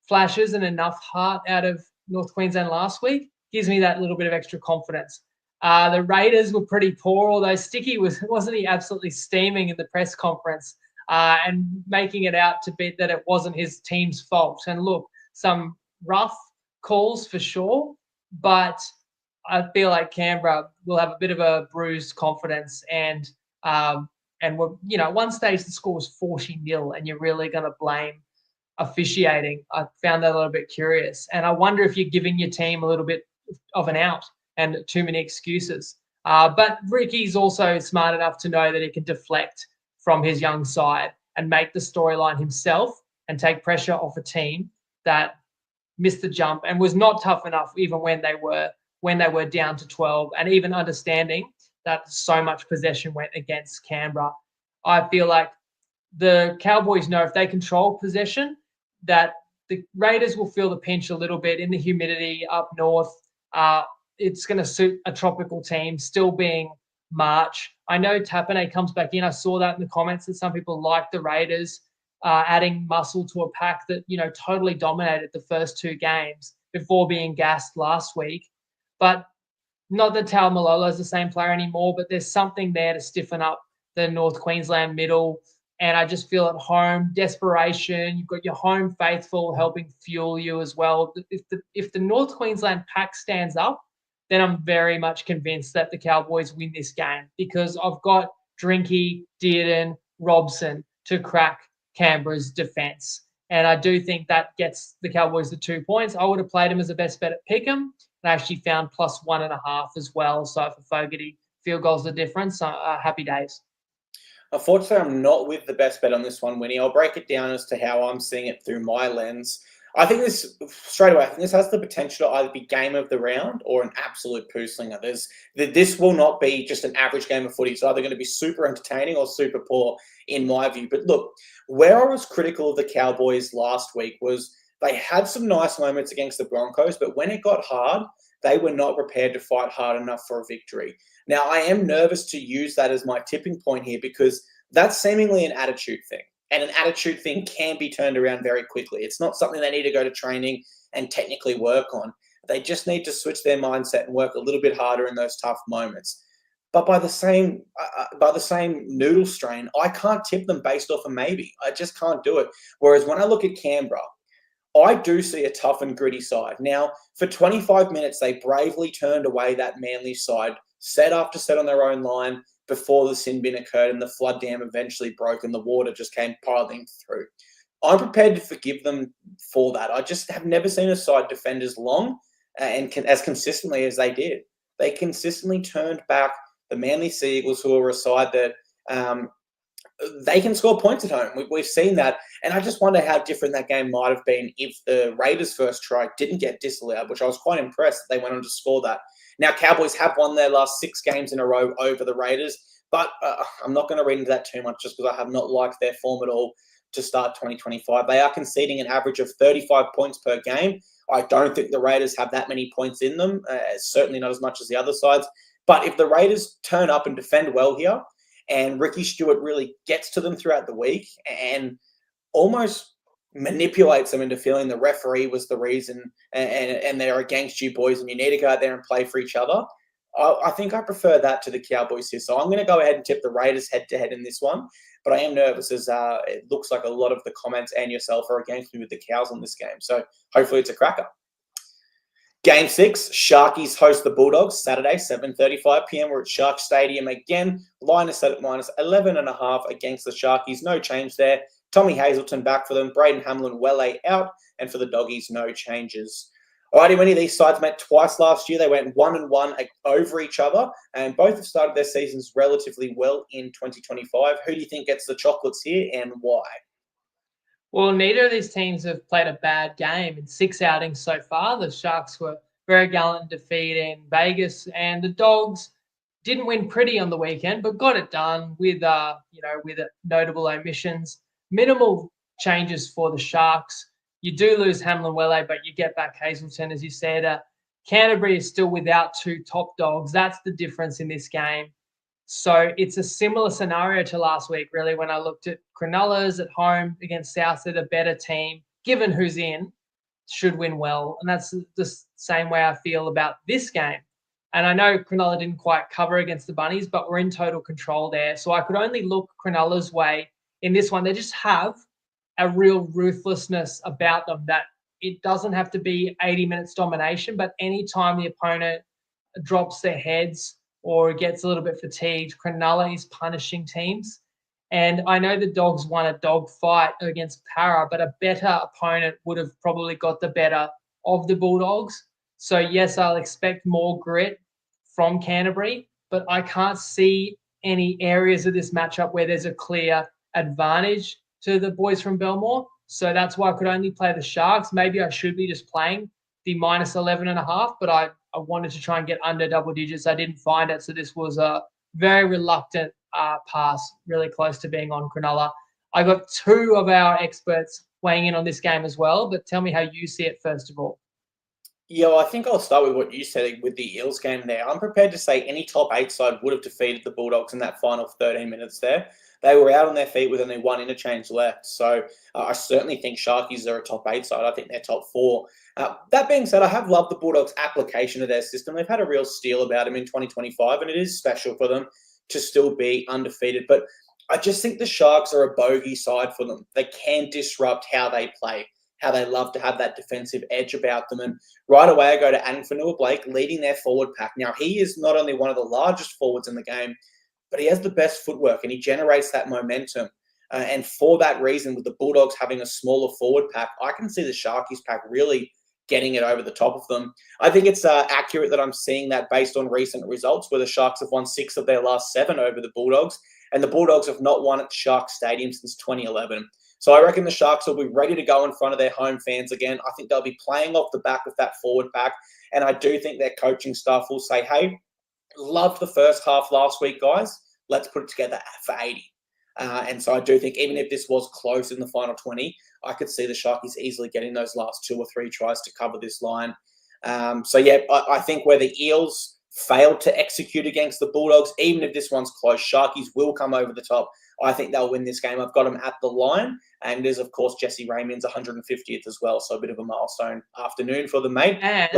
flashes and enough heart out of North Queensland last week gives me that little bit of extra confidence. The Raiders were pretty poor, although Sticky wasn't he absolutely steaming in the press conference and making it out to be that it wasn't his team's fault. And look, some rough calls for sure, but I feel like Canberra will have a bit of a bruised confidence and we're, at one stage the score was 40-0 and you're really going to blame officiating. I found that a little bit curious. And I wonder if you're giving your team a little bit of an out and too many excuses. But Ricky's also smart enough to know that he can deflect from his young side and make the storyline himself and take pressure off a team that missed the jump and was not tough enough even when they were down to 12, and even understanding that so much possession went against Canberra. I feel like the Cowboys know if they control possession, that the Raiders will feel the pinch a little bit in the humidity up north. It's going to suit a tropical team, still being March. I know Tapane comes back in. I saw that in the comments that some people like the Raiders adding muscle to a pack that, totally dominated the first 2 games before being gassed last week. But not that Taumalola is the same player anymore, but there's something there to stiffen up the North Queensland middle. And I just feel at home, desperation. You've got your home faithful helping fuel you as well. If the North Queensland pack stands up, then I'm very much convinced that the Cowboys win this game, because I've got Drinky, Dearden, Robson to crack Canberra's defence. And I do think that gets the Cowboys the 2 points. I would have played him as a best bet at Pick'em. And I actually found +1.5 as well. So for Fogarty, field goals the difference. Happy days. Unfortunately, I'm not with the best bet on this one, Winnie. I'll break it down as to how I'm seeing it through my lens. I think this has the potential to either be game of the round or an absolute poo slinger. This will not be just an average game of footy. It's either going to be super entertaining or super poor, in my view. But look, where I was critical of the Cowboys last week was they had some nice moments against the Broncos, but when it got hard, they were not prepared to fight hard enough for a victory. Now, I am nervous to use that as my tipping point here, because that's seemingly an attitude thing. And an attitude thing can be turned around very quickly. It's not something they need to go to training and technically work on. They just need to switch their mindset and work a little bit harder in those tough moments. But by the same noodle strain, I can't tip them based off a maybe. I just can't do it. Whereas when I look at Canberra, I do see a tough and gritty side. Now, for 25 minutes, they bravely turned away that Manly side, set after set on their own line, before the sin bin occurred and the flood dam eventually broke and the water just came piling through. I'm prepared to forgive them for that. I just have never seen a side defend as long and as consistently as they did. They consistently turned back the Manly Sea Eagles, who are a side that they can score points at home. We've seen that. And I just wonder how different that game might have been if the Raiders' first try didn't get disallowed, which I was quite impressed that they went on to score that. Now, Cowboys have won their last 6 games in a row over the Raiders, but I'm not going to read into that too much just because I have not liked their form at all to start 2025. They are conceding an average of 35 points per game. I don't think the Raiders have that many points in them, certainly not as much as the other sides. But if the Raiders turn up and defend well here, and Ricky Stewart really gets to them throughout the week and almost manipulates them into feeling the referee was the reason and they're against you boys and you need to go out there and play for each other, I think I prefer that to the Cowboys here. So I'm going to go ahead and tip the Raiders head-to-head in this one. But I am nervous as it looks like a lot of the comments and yourself are against me with the Cows on this game. So hopefully it's a cracker. Game 6, Sharkies host the Bulldogs Saturday, 7:35 p.m. We're at Shark Stadium again. Line is set at -11.5 against the Sharkies. No change there. Tommy Hazelton back for them. Braden Hamlin-Welle out. And for the Doggies, no changes. Alrighty, Winnie, these sides met twice last year. They went 1-1 over each other. And both have started their seasons relatively well in 2025. Who do you think gets the chocolates here and why? Well, neither of these teams have played a bad game in 6 outings so far. The Sharks were very gallant defeat in Vegas, and the Dogs didn't win pretty on the weekend, but got it done with notable omissions. Minimal changes for the Sharks. You do lose Hamlin-Welle, but you get back Hazelton, as you said. Canterbury is still without 2 top dogs. That's the difference in this game. So it's a similar scenario to last week, really, when I looked at Cronulla's at home against South, they're the better team, given who's in, should win well. And that's the same way I feel about this game. And I know Cronulla didn't quite cover against the Bunnies, but we're in total control there. So I could only look Cronulla's way in this one. They just have a real ruthlessness about them that it doesn't have to be 80 minutes domination, but anytime the opponent drops their heads or gets a little bit fatigued, Cronulla is punishing teams. And I know the Dogs won a dog fight against Para, but a better opponent would have probably got the better of the Bulldogs. So, yes, I'll expect more grit from Canterbury, but I can't see any areas of this matchup where there's a clear advantage to the boys from Belmore. So that's why I could only play the Sharks. Maybe I should be just playing the -11.5, but I wanted to try and get under double digits. I didn't find it, so this was a very reluctant pass, really close to being on Cronulla. I got 2 of our experts weighing in on this game as well, but tell me how you see it first of all. Yeah, well, I think I'll start with what you said with the Eels game there. I'm prepared to say any top 8 side would have defeated the Bulldogs in that final 13 minutes there. They were out on their feet with only one interchange left. So I certainly think Sharkies are a top 8 side. I think they're top 4. That being said, I have loved the Bulldogs' application of their system. They've had a real steal about them in 2025, and it is special for them to still be undefeated. But I just think the Sharks are a bogey side for them. They can disrupt how they play, how they love to have that defensive edge about them. And right away, I go to Adam Fanua-Blake leading their forward pack. Now, he is not only one of the largest forwards in the game, but he has the best footwork and he generates that momentum. And for that reason, with the Bulldogs having a smaller forward pack, I can see the Sharkies pack really getting it over the top of them. I think it's accurate that I'm seeing that based on recent results where the Sharks have won 6 of their last 7 over the Bulldogs. And the Bulldogs have not won at Shark Stadium since 2011. So I reckon the Sharks will be ready to go in front of their home fans again. I think they'll be playing off the back of that forward pack. And I do think their coaching staff will say, hey, loved the first half last week, guys. Let's put it together for 80. And so I do think even if this was close in the final 20, I could see the Sharkies easily getting those last 2 or 3 tries to cover this line. So, yeah, I think where the Eels failed to execute against the Bulldogs, even if this one's close, Sharkies will come over the top. I think they'll win this game. I've got them at the line. And there's, of course, Jesse Raymond's 150th as well. So a bit of a milestone afternoon for the mate. And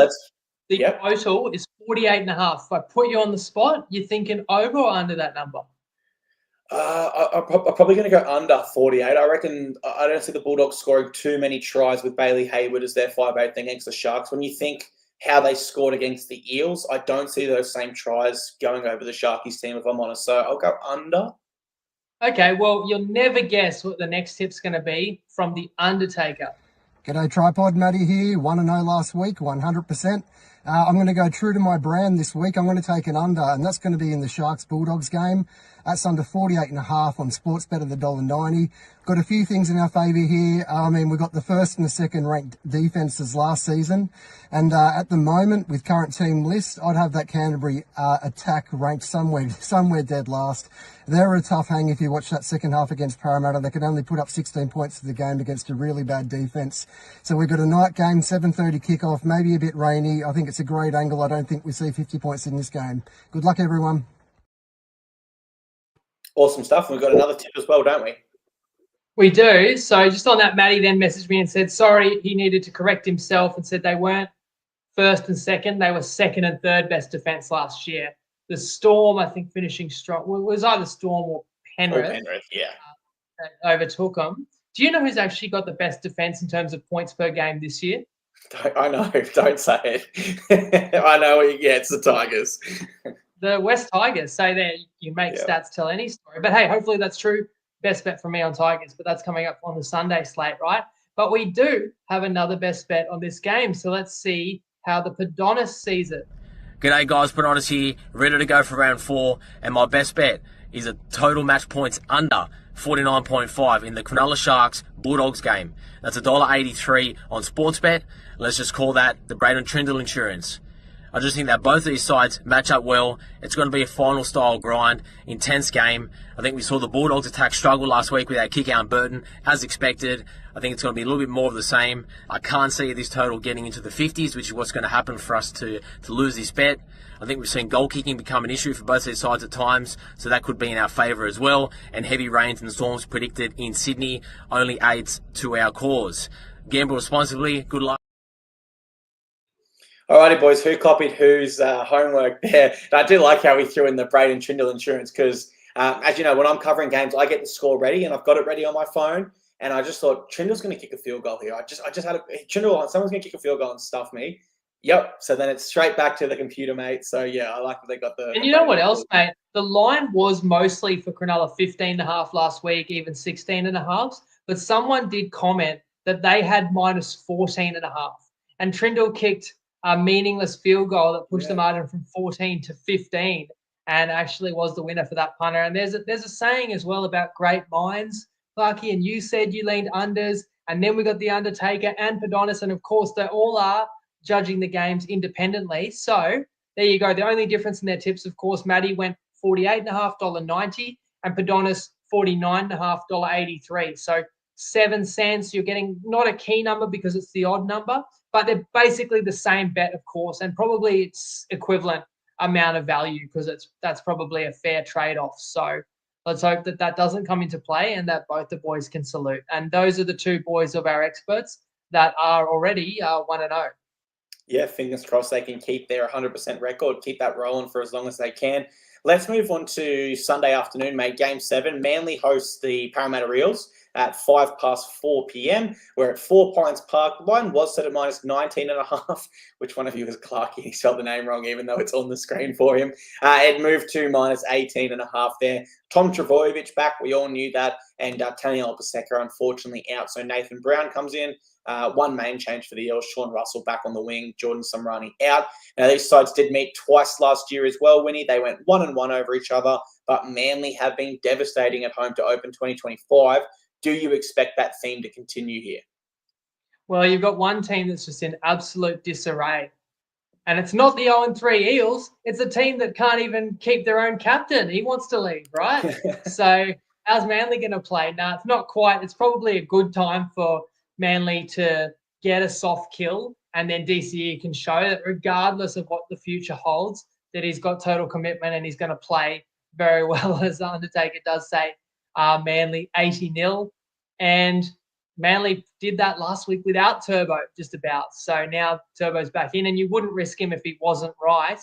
the total is 48.5. If I put you on the spot, you're thinking over or under that number? I'm probably going to go under 48. I reckon I don't see the Bulldogs scoring too many tries with Bailey Hayward as their 5'8" thing against the Sharks. When you think how they scored against the Eels, I don't see those same tries going over the Sharkies team, if I'm honest. So I'll go under. Okay, well, you'll never guess what the next tip's going to be from the Undertaker. G'day, TryPod. Matty here. 1-0 last week, 100%. I'm going to go true to my brand this week. I'm going to take an under, and that's going to be in the Sharks-Bulldogs game. That's under 48.5 on Sportsbet at the $1.90. Got a few things in our favour here. We've got the first and the second ranked defences last season. And at the moment, with current team list, I'd have that Canterbury attack ranked somewhere dead last. They're a tough hang if you watch that second half against Parramatta. They could only put up 16 points to the game against a really bad defence. So we've got a night game, 7:30 kickoff, maybe a bit rainy. I think it's a great angle. I don't think we see 50 points in this game. Good luck, everyone. Awesome stuff. We've got another tip as well, don't we? We do. So just on that, Matty then messaged me and said, sorry, he needed to correct himself and said they weren't first and second. They were second and third best defence last year. The Storm, I think, finishing strong. Well, it was either Storm or Penrith. That overtook them. Do you know who's actually got the best defence in terms of points per game this year? I know. Don't say it. I know. Yeah, it's the Tigers. The West Tigers. Say there, you make stats tell any story. But, hey, hopefully that's true. Best bet for me on Tigers, but that's coming up on the Sunday slate, right? But we do have another best bet on this game. So let's see how the Padonis sees it. G'day guys, Padonis here, ready to go for round 4. And my best bet is a total match points under 49.5 in the Cronulla Sharks Bulldogs game. That's $1.83 on Sportsbet. Let's just call that the Braden Trindle insurance. I just think that both of these sides match up well. It's going to be a final style grind, intense game. I think we saw the Bulldogs attack struggle last week with that kick out Burton, as expected. I think it's going to be a little bit more of the same. I can't see this total getting into the 50s, which is what's going to happen for us to lose this bet. I think we've seen goal kicking become an issue for both these sides at times, so that could be in our favour as well. And heavy rains and storms predicted in Sydney only aids to our cause. Gamble responsibly. Good luck. Alrighty, boys, who copied whose homework there? And I do like how we threw in the Braden Trindle insurance because, as you know, when I'm covering games, I get the score ready and I've got it ready on my phone. And I just thought, Trindle's going to kick a field goal here. I just had Trindle, someone's going to kick a field goal and stuff me. Yep. So then it's straight back to the computer, mate. So, yeah, I like that they got the... And you know what else, mate? The line was mostly for Cronulla 15.5 last week, even 16.5. But someone did comment that they had minus 14.5. And Trindle kicked a meaningless field goal that pushed the margin from 14 to 15 and actually was the winner for that punter. And there's a saying as well about great minds, Clarkey, and you said you leaned unders, and then we got the Undertaker and Padonis, and of course they all are judging the games independently. So there you go. The only difference in their tips, of course, Matty went $48.5, $90, and Padonis $49.5, $83. So 7 cents. You're getting not a key number because it's the odd number, but they're basically the same bet, of course, and probably it's equivalent amount of value because that's probably a fair trade-off. So let's hope that doesn't come into play and that both the boys can salute. And those are the two boys of our experts that are already 1-0. Yeah, fingers crossed they can keep their 100% record, keep that rolling for as long as they can. Let's move on to Sunday afternoon, mate. Game 7. Manly hosts the Parramatta Eels at 4 p.m. We're at 4 Pines Park. The line was set at minus 19.5. Which one of you was Clarkey? He spelled the name wrong, even though it's on the screen for him. It moved to minus 18.5 there. Tom Trbojevic back. We all knew that. And Taniela Paseka, unfortunately, out. So Nathan Brown comes in. One main change for the Eels. Sean Russell back on the wing. Jordan Samrani out. Now, these sides did meet twice last year as well, Winnie. They went 1-1 over each other. But Manly have been devastating at home to open 2025. Do you expect that theme to continue here? Well, you've got one team that's just in absolute disarray. And it's not the 0-3 Eels. It's a team that can't even keep their own captain. He wants to leave, right? So how's Manly going to play? Now, it's not quite. It's probably a good time for Manly to get a soft kill, and then DCE can show that regardless of what the future holds, that he's got total commitment and he's going to play very well, as Undertaker does say. Manly 80-0, and Manly did that last week without Turbo, just about. So now Turbo's back in, and you wouldn't risk him if he wasn't right.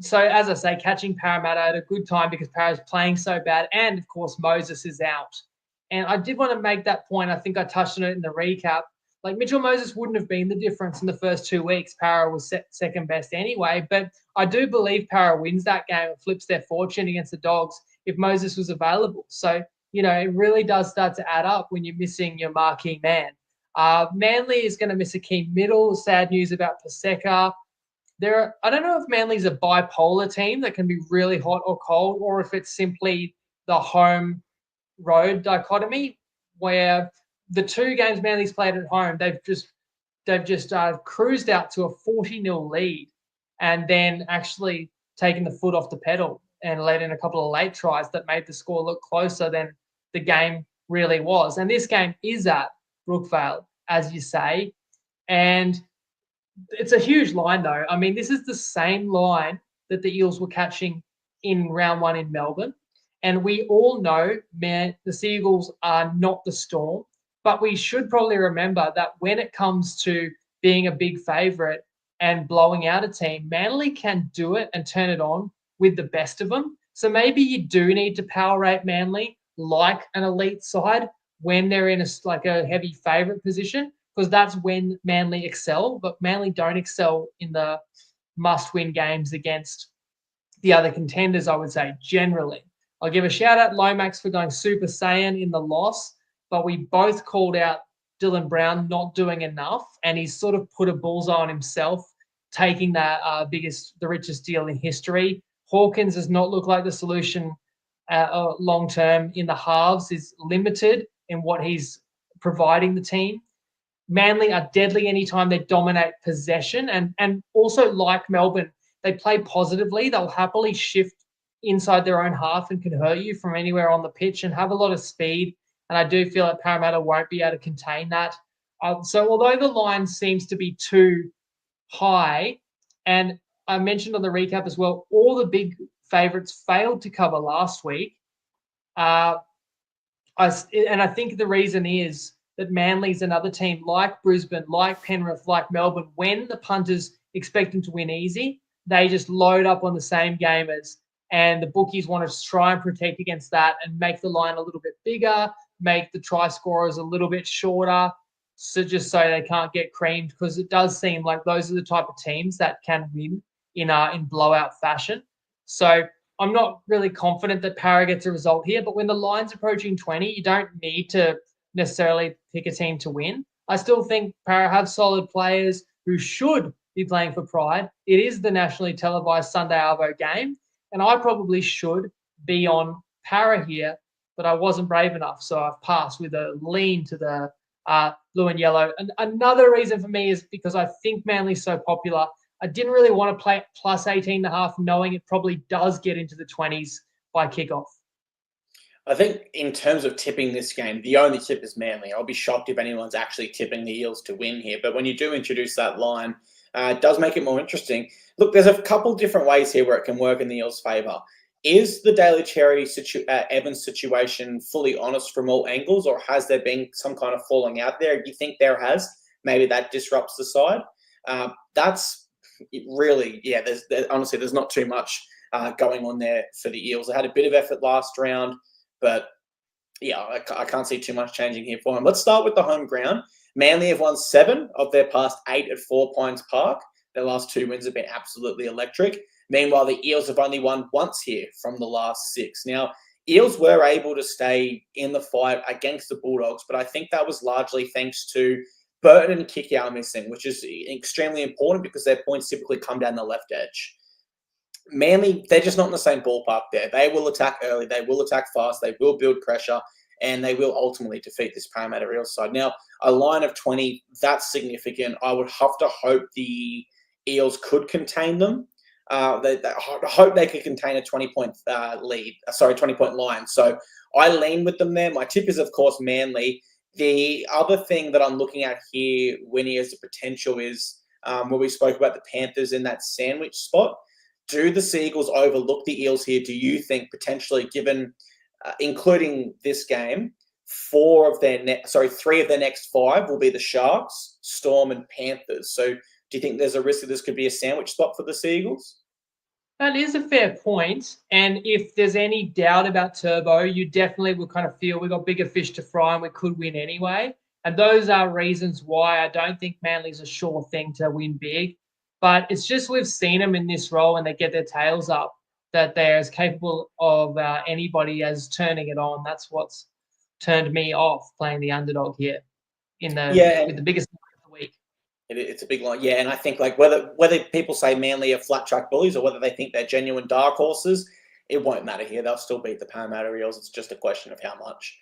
So as I say, catching Parramatta at a good time because Parra's playing so bad, and of course Moses is out. And I did want to make that point. I think I touched on it in the recap. Like, Mitchell Moses wouldn't have been the difference in the first 2 weeks. Parra was second best anyway. But I do believe Parra wins that game and flips their fortune against the Dogs if Moses was available. So, you know, it really does start to add up when you're missing your marquee man. Manly is going to miss a key middle. Sad news about Paseka. I don't know if Manly's a bipolar team that can be really hot or cold, or if it's simply the home road dichotomy where the 2 games Manly's played at home, they've just cruised out to a 40-0 lead and then actually taken the foot off the pedal and let in a couple of late tries that made the score look closer than the game really was. And this game is at Brookvale, as you say. And it's a huge line, though. I mean, this is the same line that the Eels were catching in round 1 in Melbourne. And we all know, man, the Seagulls are not the Storm. But we should probably remember that when it comes to being a big favourite and blowing out a team, Manly can do it and turn it on with the best of them. So maybe you do need to power rate Manly like an elite side when they're in a heavy favourite position, because that's when Manly excel. But Manly don't excel in the must-win games against the other contenders, I would say, generally. I'll give a shout-out Lomax for going Super Saiyan in the loss, but we both called out Dylan Brown not doing enough, and he's sort of put a bullseye on himself, taking that the richest deal in history. Hawkins does not look like the solution long-term in the halves, is limited in what he's providing the team. Manly are deadly anytime they dominate possession, and also like Melbourne, they play positively. They'll happily shift inside their own half and can hurt you from anywhere on the pitch and have a lot of speed. And I do feel that Parramatta won't be able to contain that. So although the line seems to be too high, and I mentioned on the recap as well, all the big favourites failed to cover last week. I think the reason is that Manly's another team like Brisbane, like Penrith, like Melbourne. When the punters expect them to win easy, they just load up on the same gamers. And the bookies want to try and protect against that and make the line a little bit bigger, make the try scorers a little bit shorter, so just so they can't get creamed, because it does seem like those are the type of teams that can win in blowout fashion. So I'm not really confident that Parra gets a result here, but when the line's approaching 20, you don't need to necessarily pick a team to win. I still think Parra have solid players who should be playing for pride. It is the nationally televised Sunday Arvo game, and I probably should be on Parra here, but I wasn't brave enough, so I've passed with a lean to the blue and yellow. And another reason for me is because I think Manly's so popular. I didn't really want to play plus 18.5, knowing it probably does get into the 20s by kickoff. I think in terms of tipping this game, the only tip is Manly. I'll be shocked if anyone's actually tipping the Eels to win here. But when you do introduce that line, it does make it more interesting. Look, there's a couple different ways here where it can work in the Eels' favour. Is the Daly Cherry Evans situation fully honest from all angles, or has there been some kind of falling out there? Do you think there has? Maybe that disrupts the side. That's really, honestly, there's not too much going on there for the Eels. They had a bit of effort last round, but yeah, I can't see too much changing here for them. Let's start with the home ground. Manly have won 7 of their past 8 at 4 Pines Park. Their last 2 wins have been absolutely electric. Meanwhile, the Eels have only won once here from the last 6. Now, Eels were able to stay in the fight against the Bulldogs, but I think that was largely thanks to Burton and Kikau missing, which is extremely important because their points typically come down the left edge. Manly, they're just not in the same ballpark there. They will attack early, they will attack fast, they will build pressure, and they will ultimately defeat this Parramatta Eels side. Now, a line of 20, that's significant. I would have to hope the Eels could contain them. I hope they could contain a 20-point 20-point line. So I lean with them there. My tip is, of course, Manly. The other thing that I'm looking at here, Winnie, as a potential is where we spoke about the Panthers in that sandwich spot. Do the Seagulls overlook the Eels here? Do you think potentially, given including this game, 3 of their next 5 will be the Sharks, Storm, and Panthers? So do you think there's a risk that this could be a sandwich spot for the Seagulls? That is a fair point. And if there's any doubt about Turbo, you definitely will kind of feel we've got bigger fish to fry and we could win anyway. And those are reasons why I don't think Manly's a sure thing to win big. But it's just we've seen them in this role when they get their tails up, that they're as capable of anybody as turning it on. That's what's turned me off playing the underdog here with the biggest of the week. It's a big line, yeah. And I think like whether people say Manly are flat track bullies or whether they think they're genuine dark horses, it won't matter here. They'll still beat the Parramatta Eels. It's just a question of how much.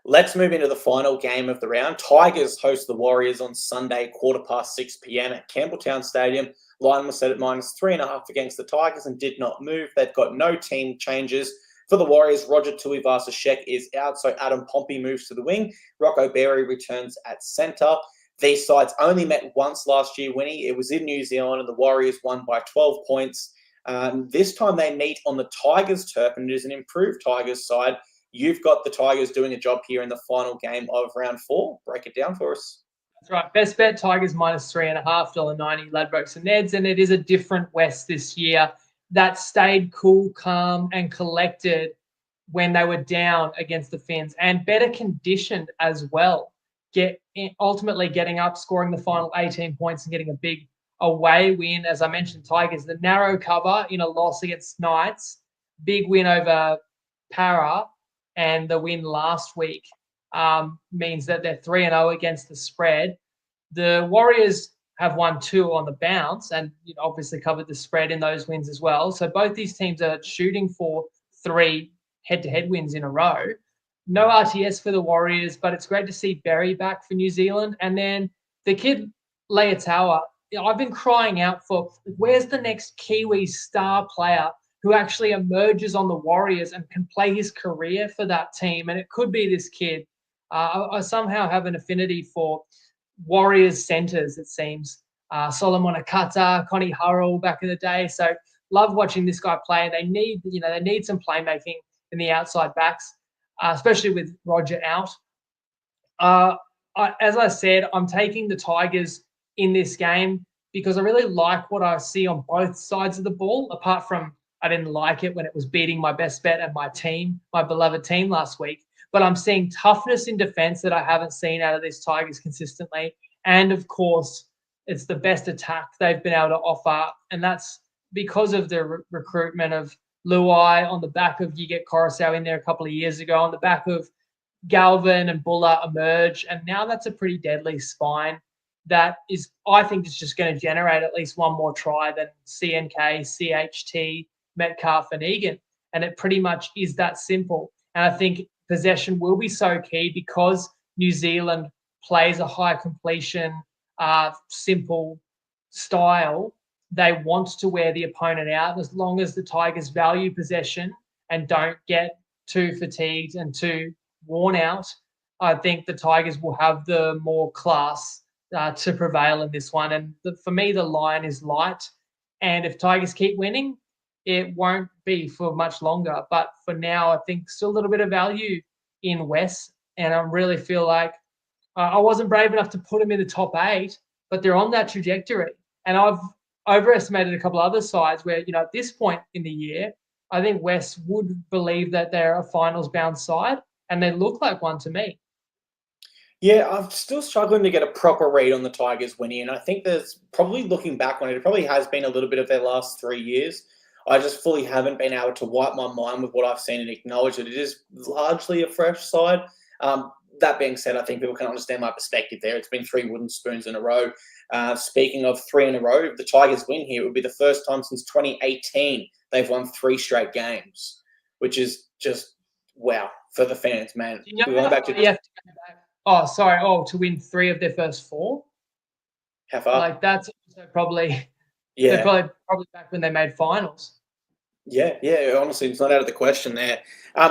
Let's move into the final game of the round. Tigers host the Warriors on Sunday, 6:15 p.m. at Campbelltown Stadium. Line was set at -3.5 against the Tigers and did not move. They've got no team changes. For the Warriors, Roger Tuivasa-Sheck is out, so Adam Pompey moves to the wing. Rocco Berry returns at centre. These sides only met once last year, Winnie. It was in New Zealand, and the Warriors won by 12 points. This time they meet on the Tigers' turf, and it is an improved Tigers side. You've got the Tigers doing a job here in the final game of round 4. Break it down for us. That's right. Best bet, Tigers -3.5, $1.90, Ladbrokes and Neds. And it is a different West this year that stayed cool, calm, and collected when they were down against the Finns, and better conditioned as well. Ultimately getting up, scoring the final 18 points and getting a big away win. As I mentioned, Tigers, the narrow cover in a loss against Knights, big win over Para, and the win last week means that they're 3-0 against the spread. The Warriors have won 2 on the bounce and obviously covered the spread in those wins as well. So both these teams are shooting for 3 head-to-head wins in a row. No RTS for the Warriors, but it's great to see Berry back for New Zealand. And then the kid, Leotawa, I've been crying out for, where's the next Kiwi star player who actually emerges on the Warriors and can play his career for that team? And it could be this kid. I somehow have an affinity for Warriors centers, it seems. Solomon Akata, Connie Hurrell back in the day. So love watching this guy play. They need some playmaking in the outside backs, especially with Roger out. As I said, I'm taking the Tigers in this game because I really like what I see on both sides of the ball, apart from I didn't like it when it was beating my best bet and my team, my beloved team last week. But I'm seeing toughness in defense that I haven't seen out of these Tigers consistently. And, of course, it's the best attack they've been able to offer. And that's because of the recruitment of Luai on the back of you get Coruscant in there a couple of years ago, on the back of Galvin and Buller emerge. And now that's a pretty deadly spine that is, I think, is just going to generate at least one more try than CNK, CHT, Metcalf and Egan. And it pretty much is that simple. And I think possession will be so key because New Zealand plays a high completion, simple style. They want to wear the opponent out as long as the Tigers value possession and don't get too fatigued and too worn out. I think the Tigers will have the more class to prevail in this one. And for me, the line is light. And if Tigers keep winning, it won't be for much longer. But for now, I think still a little bit of value in West. And I really feel like I wasn't brave enough to put them in the top 8, but they're on that trajectory. And I've overestimated a couple other sides where, at this point in the year, I think West would believe that they're a finals-bound side, and they look like one to me. Yeah, I'm still struggling to get a proper read on the Tigers winning, and I think there's probably, looking back on it, it probably has been a little bit of their last 3 years. I just fully haven't been able to wipe my mind with what I've seen and acknowledge that it is largely a fresh side. That being said, I think people can understand my perspective there. It's been 3 wooden spoons in a row. Speaking of 3 in a row, if the Tigers win here, it would be the first time since 2018 they've won 3 straight games, which is just wow for the fans, man. We're going back to to win 3 of their first 4. How far? Like that's probably yeah, they're probably back when they made finals. Yeah. Honestly, it's not out of the question there.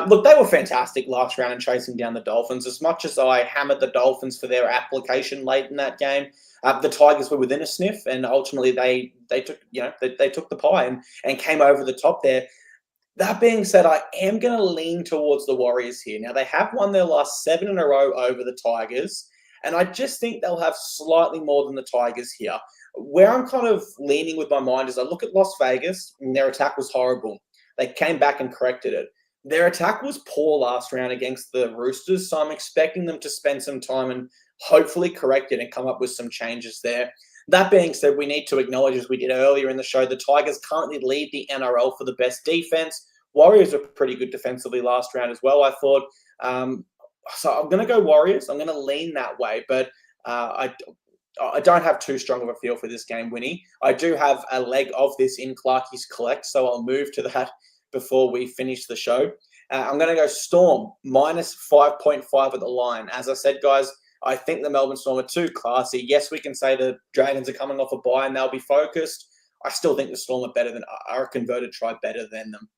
Look, they were fantastic last round in chasing down the Dolphins. As much as I hammered the Dolphins for their application late in that game, the Tigers were within a sniff, and ultimately they took they took the pie and came over the top there. That being said, I am going to lean towards the Warriors here. Now, they have won their last 7 in a row over the Tigers, and I just think they'll have slightly more than the Tigers here. Where I'm kind of leaning with my mind is I look at Las Vegas, and their attack was horrible. They came back and corrected it. Their attack was poor last round against the Roosters, so I'm expecting them to spend some time and hopefully correct it and come up with some changes there. That being said, we need to acknowledge, as we did earlier in the show, the Tigers currently lead the NRL for the best defense. Warriors are pretty good defensively last round as well, I thought. So I'm going to go Warriors. I'm going to lean that way, but I don't have too strong of a feel for this game winning. I do have a leg of this in Clarkey's collect, so I'll move to that before we finish the show. I'm going to go Storm, minus 5.5 at the line. As I said, guys, I think the Melbourne Storm are too classy. Yes, we can say the Dragons are coming off a bye and they'll be focused. I still think the Storm are a converted try better than them.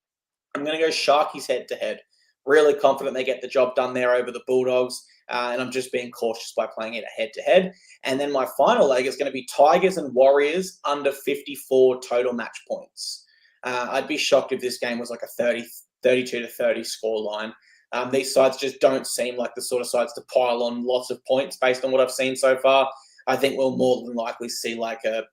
I'm going to go Sharkies head-to-head. Really confident they get the job done there over the Bulldogs, and I'm just being cautious by playing it head-to-head. And then my final leg is going to be Tigers and Warriors under 54 total match points. I'd be shocked if this game was like a 32-30 score line. These sides just don't seem like the sort of sides to pile on lots of points based on what I've seen so far. I think we'll more than likely see like a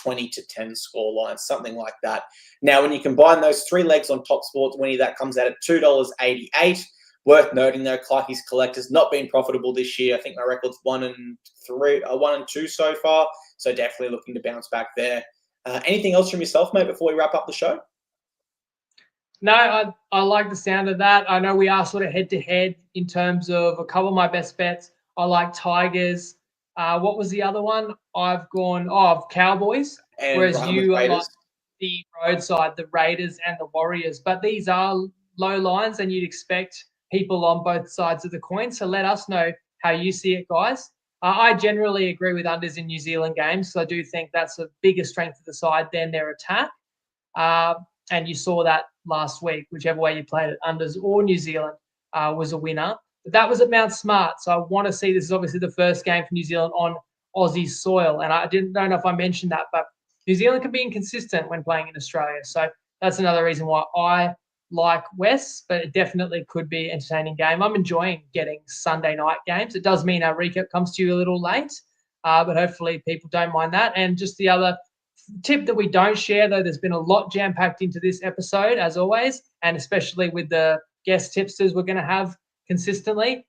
20-10 score line, something like that. Now, when you combine those 3 legs on Top Sports, Winnie, that comes out at $2.88. Worth noting, though, Clarkey's Collect has not been profitable this year. I think my record's 1-2 so far, so definitely looking to bounce back there. Anything else from yourself, mate, before we wrap up the show? No, I like the sound of that. I know we are sort of head-to-head in terms of a couple of my best bets. I like Tigers. What was the other one? I've gone Cowboys, And whereas you like the roadside, the Raiders and the Warriors. But these are low lines, and you'd expect people on both sides of the coin. So let us know how you see it, guys. I generally agree with unders in New Zealand games, so I do think that's a bigger strength of the side than their attack. And you saw that last week, whichever way you played it, unders or New Zealand was a winner. But that was at Mount Smart, so I want to see, this is obviously the first game for New Zealand on Aussie soil, and I don't know if I mentioned that, but New Zealand can be inconsistent when playing in Australia, so that's another reason why I like West, but it definitely could be an entertaining game. I'm enjoying getting Sunday night games. It does mean our recap comes to you a little late, but hopefully people don't mind that. And just the other tip that we don't share, though, there's been a lot jam-packed into this episode, as always, and especially with the guest tipsters we're going to have consistently.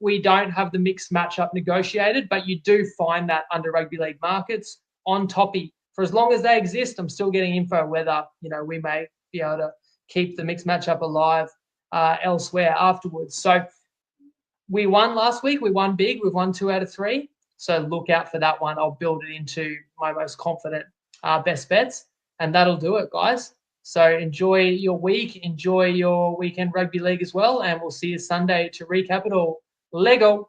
We don't have the mixed matchup negotiated, but you do find that under rugby league markets on Toppy. For as long as they exist, I'm still getting info whether, we may be able to keep the mixed matchup alive elsewhere afterwards. So we won last week. We won big. We've won 2 out of 3. So look out for that one. I'll build it into my most confident best bets, and that'll do it, guys. So enjoy your week. Enjoy your weekend rugby league as well, and we'll see you Sunday to recap it all. Lego.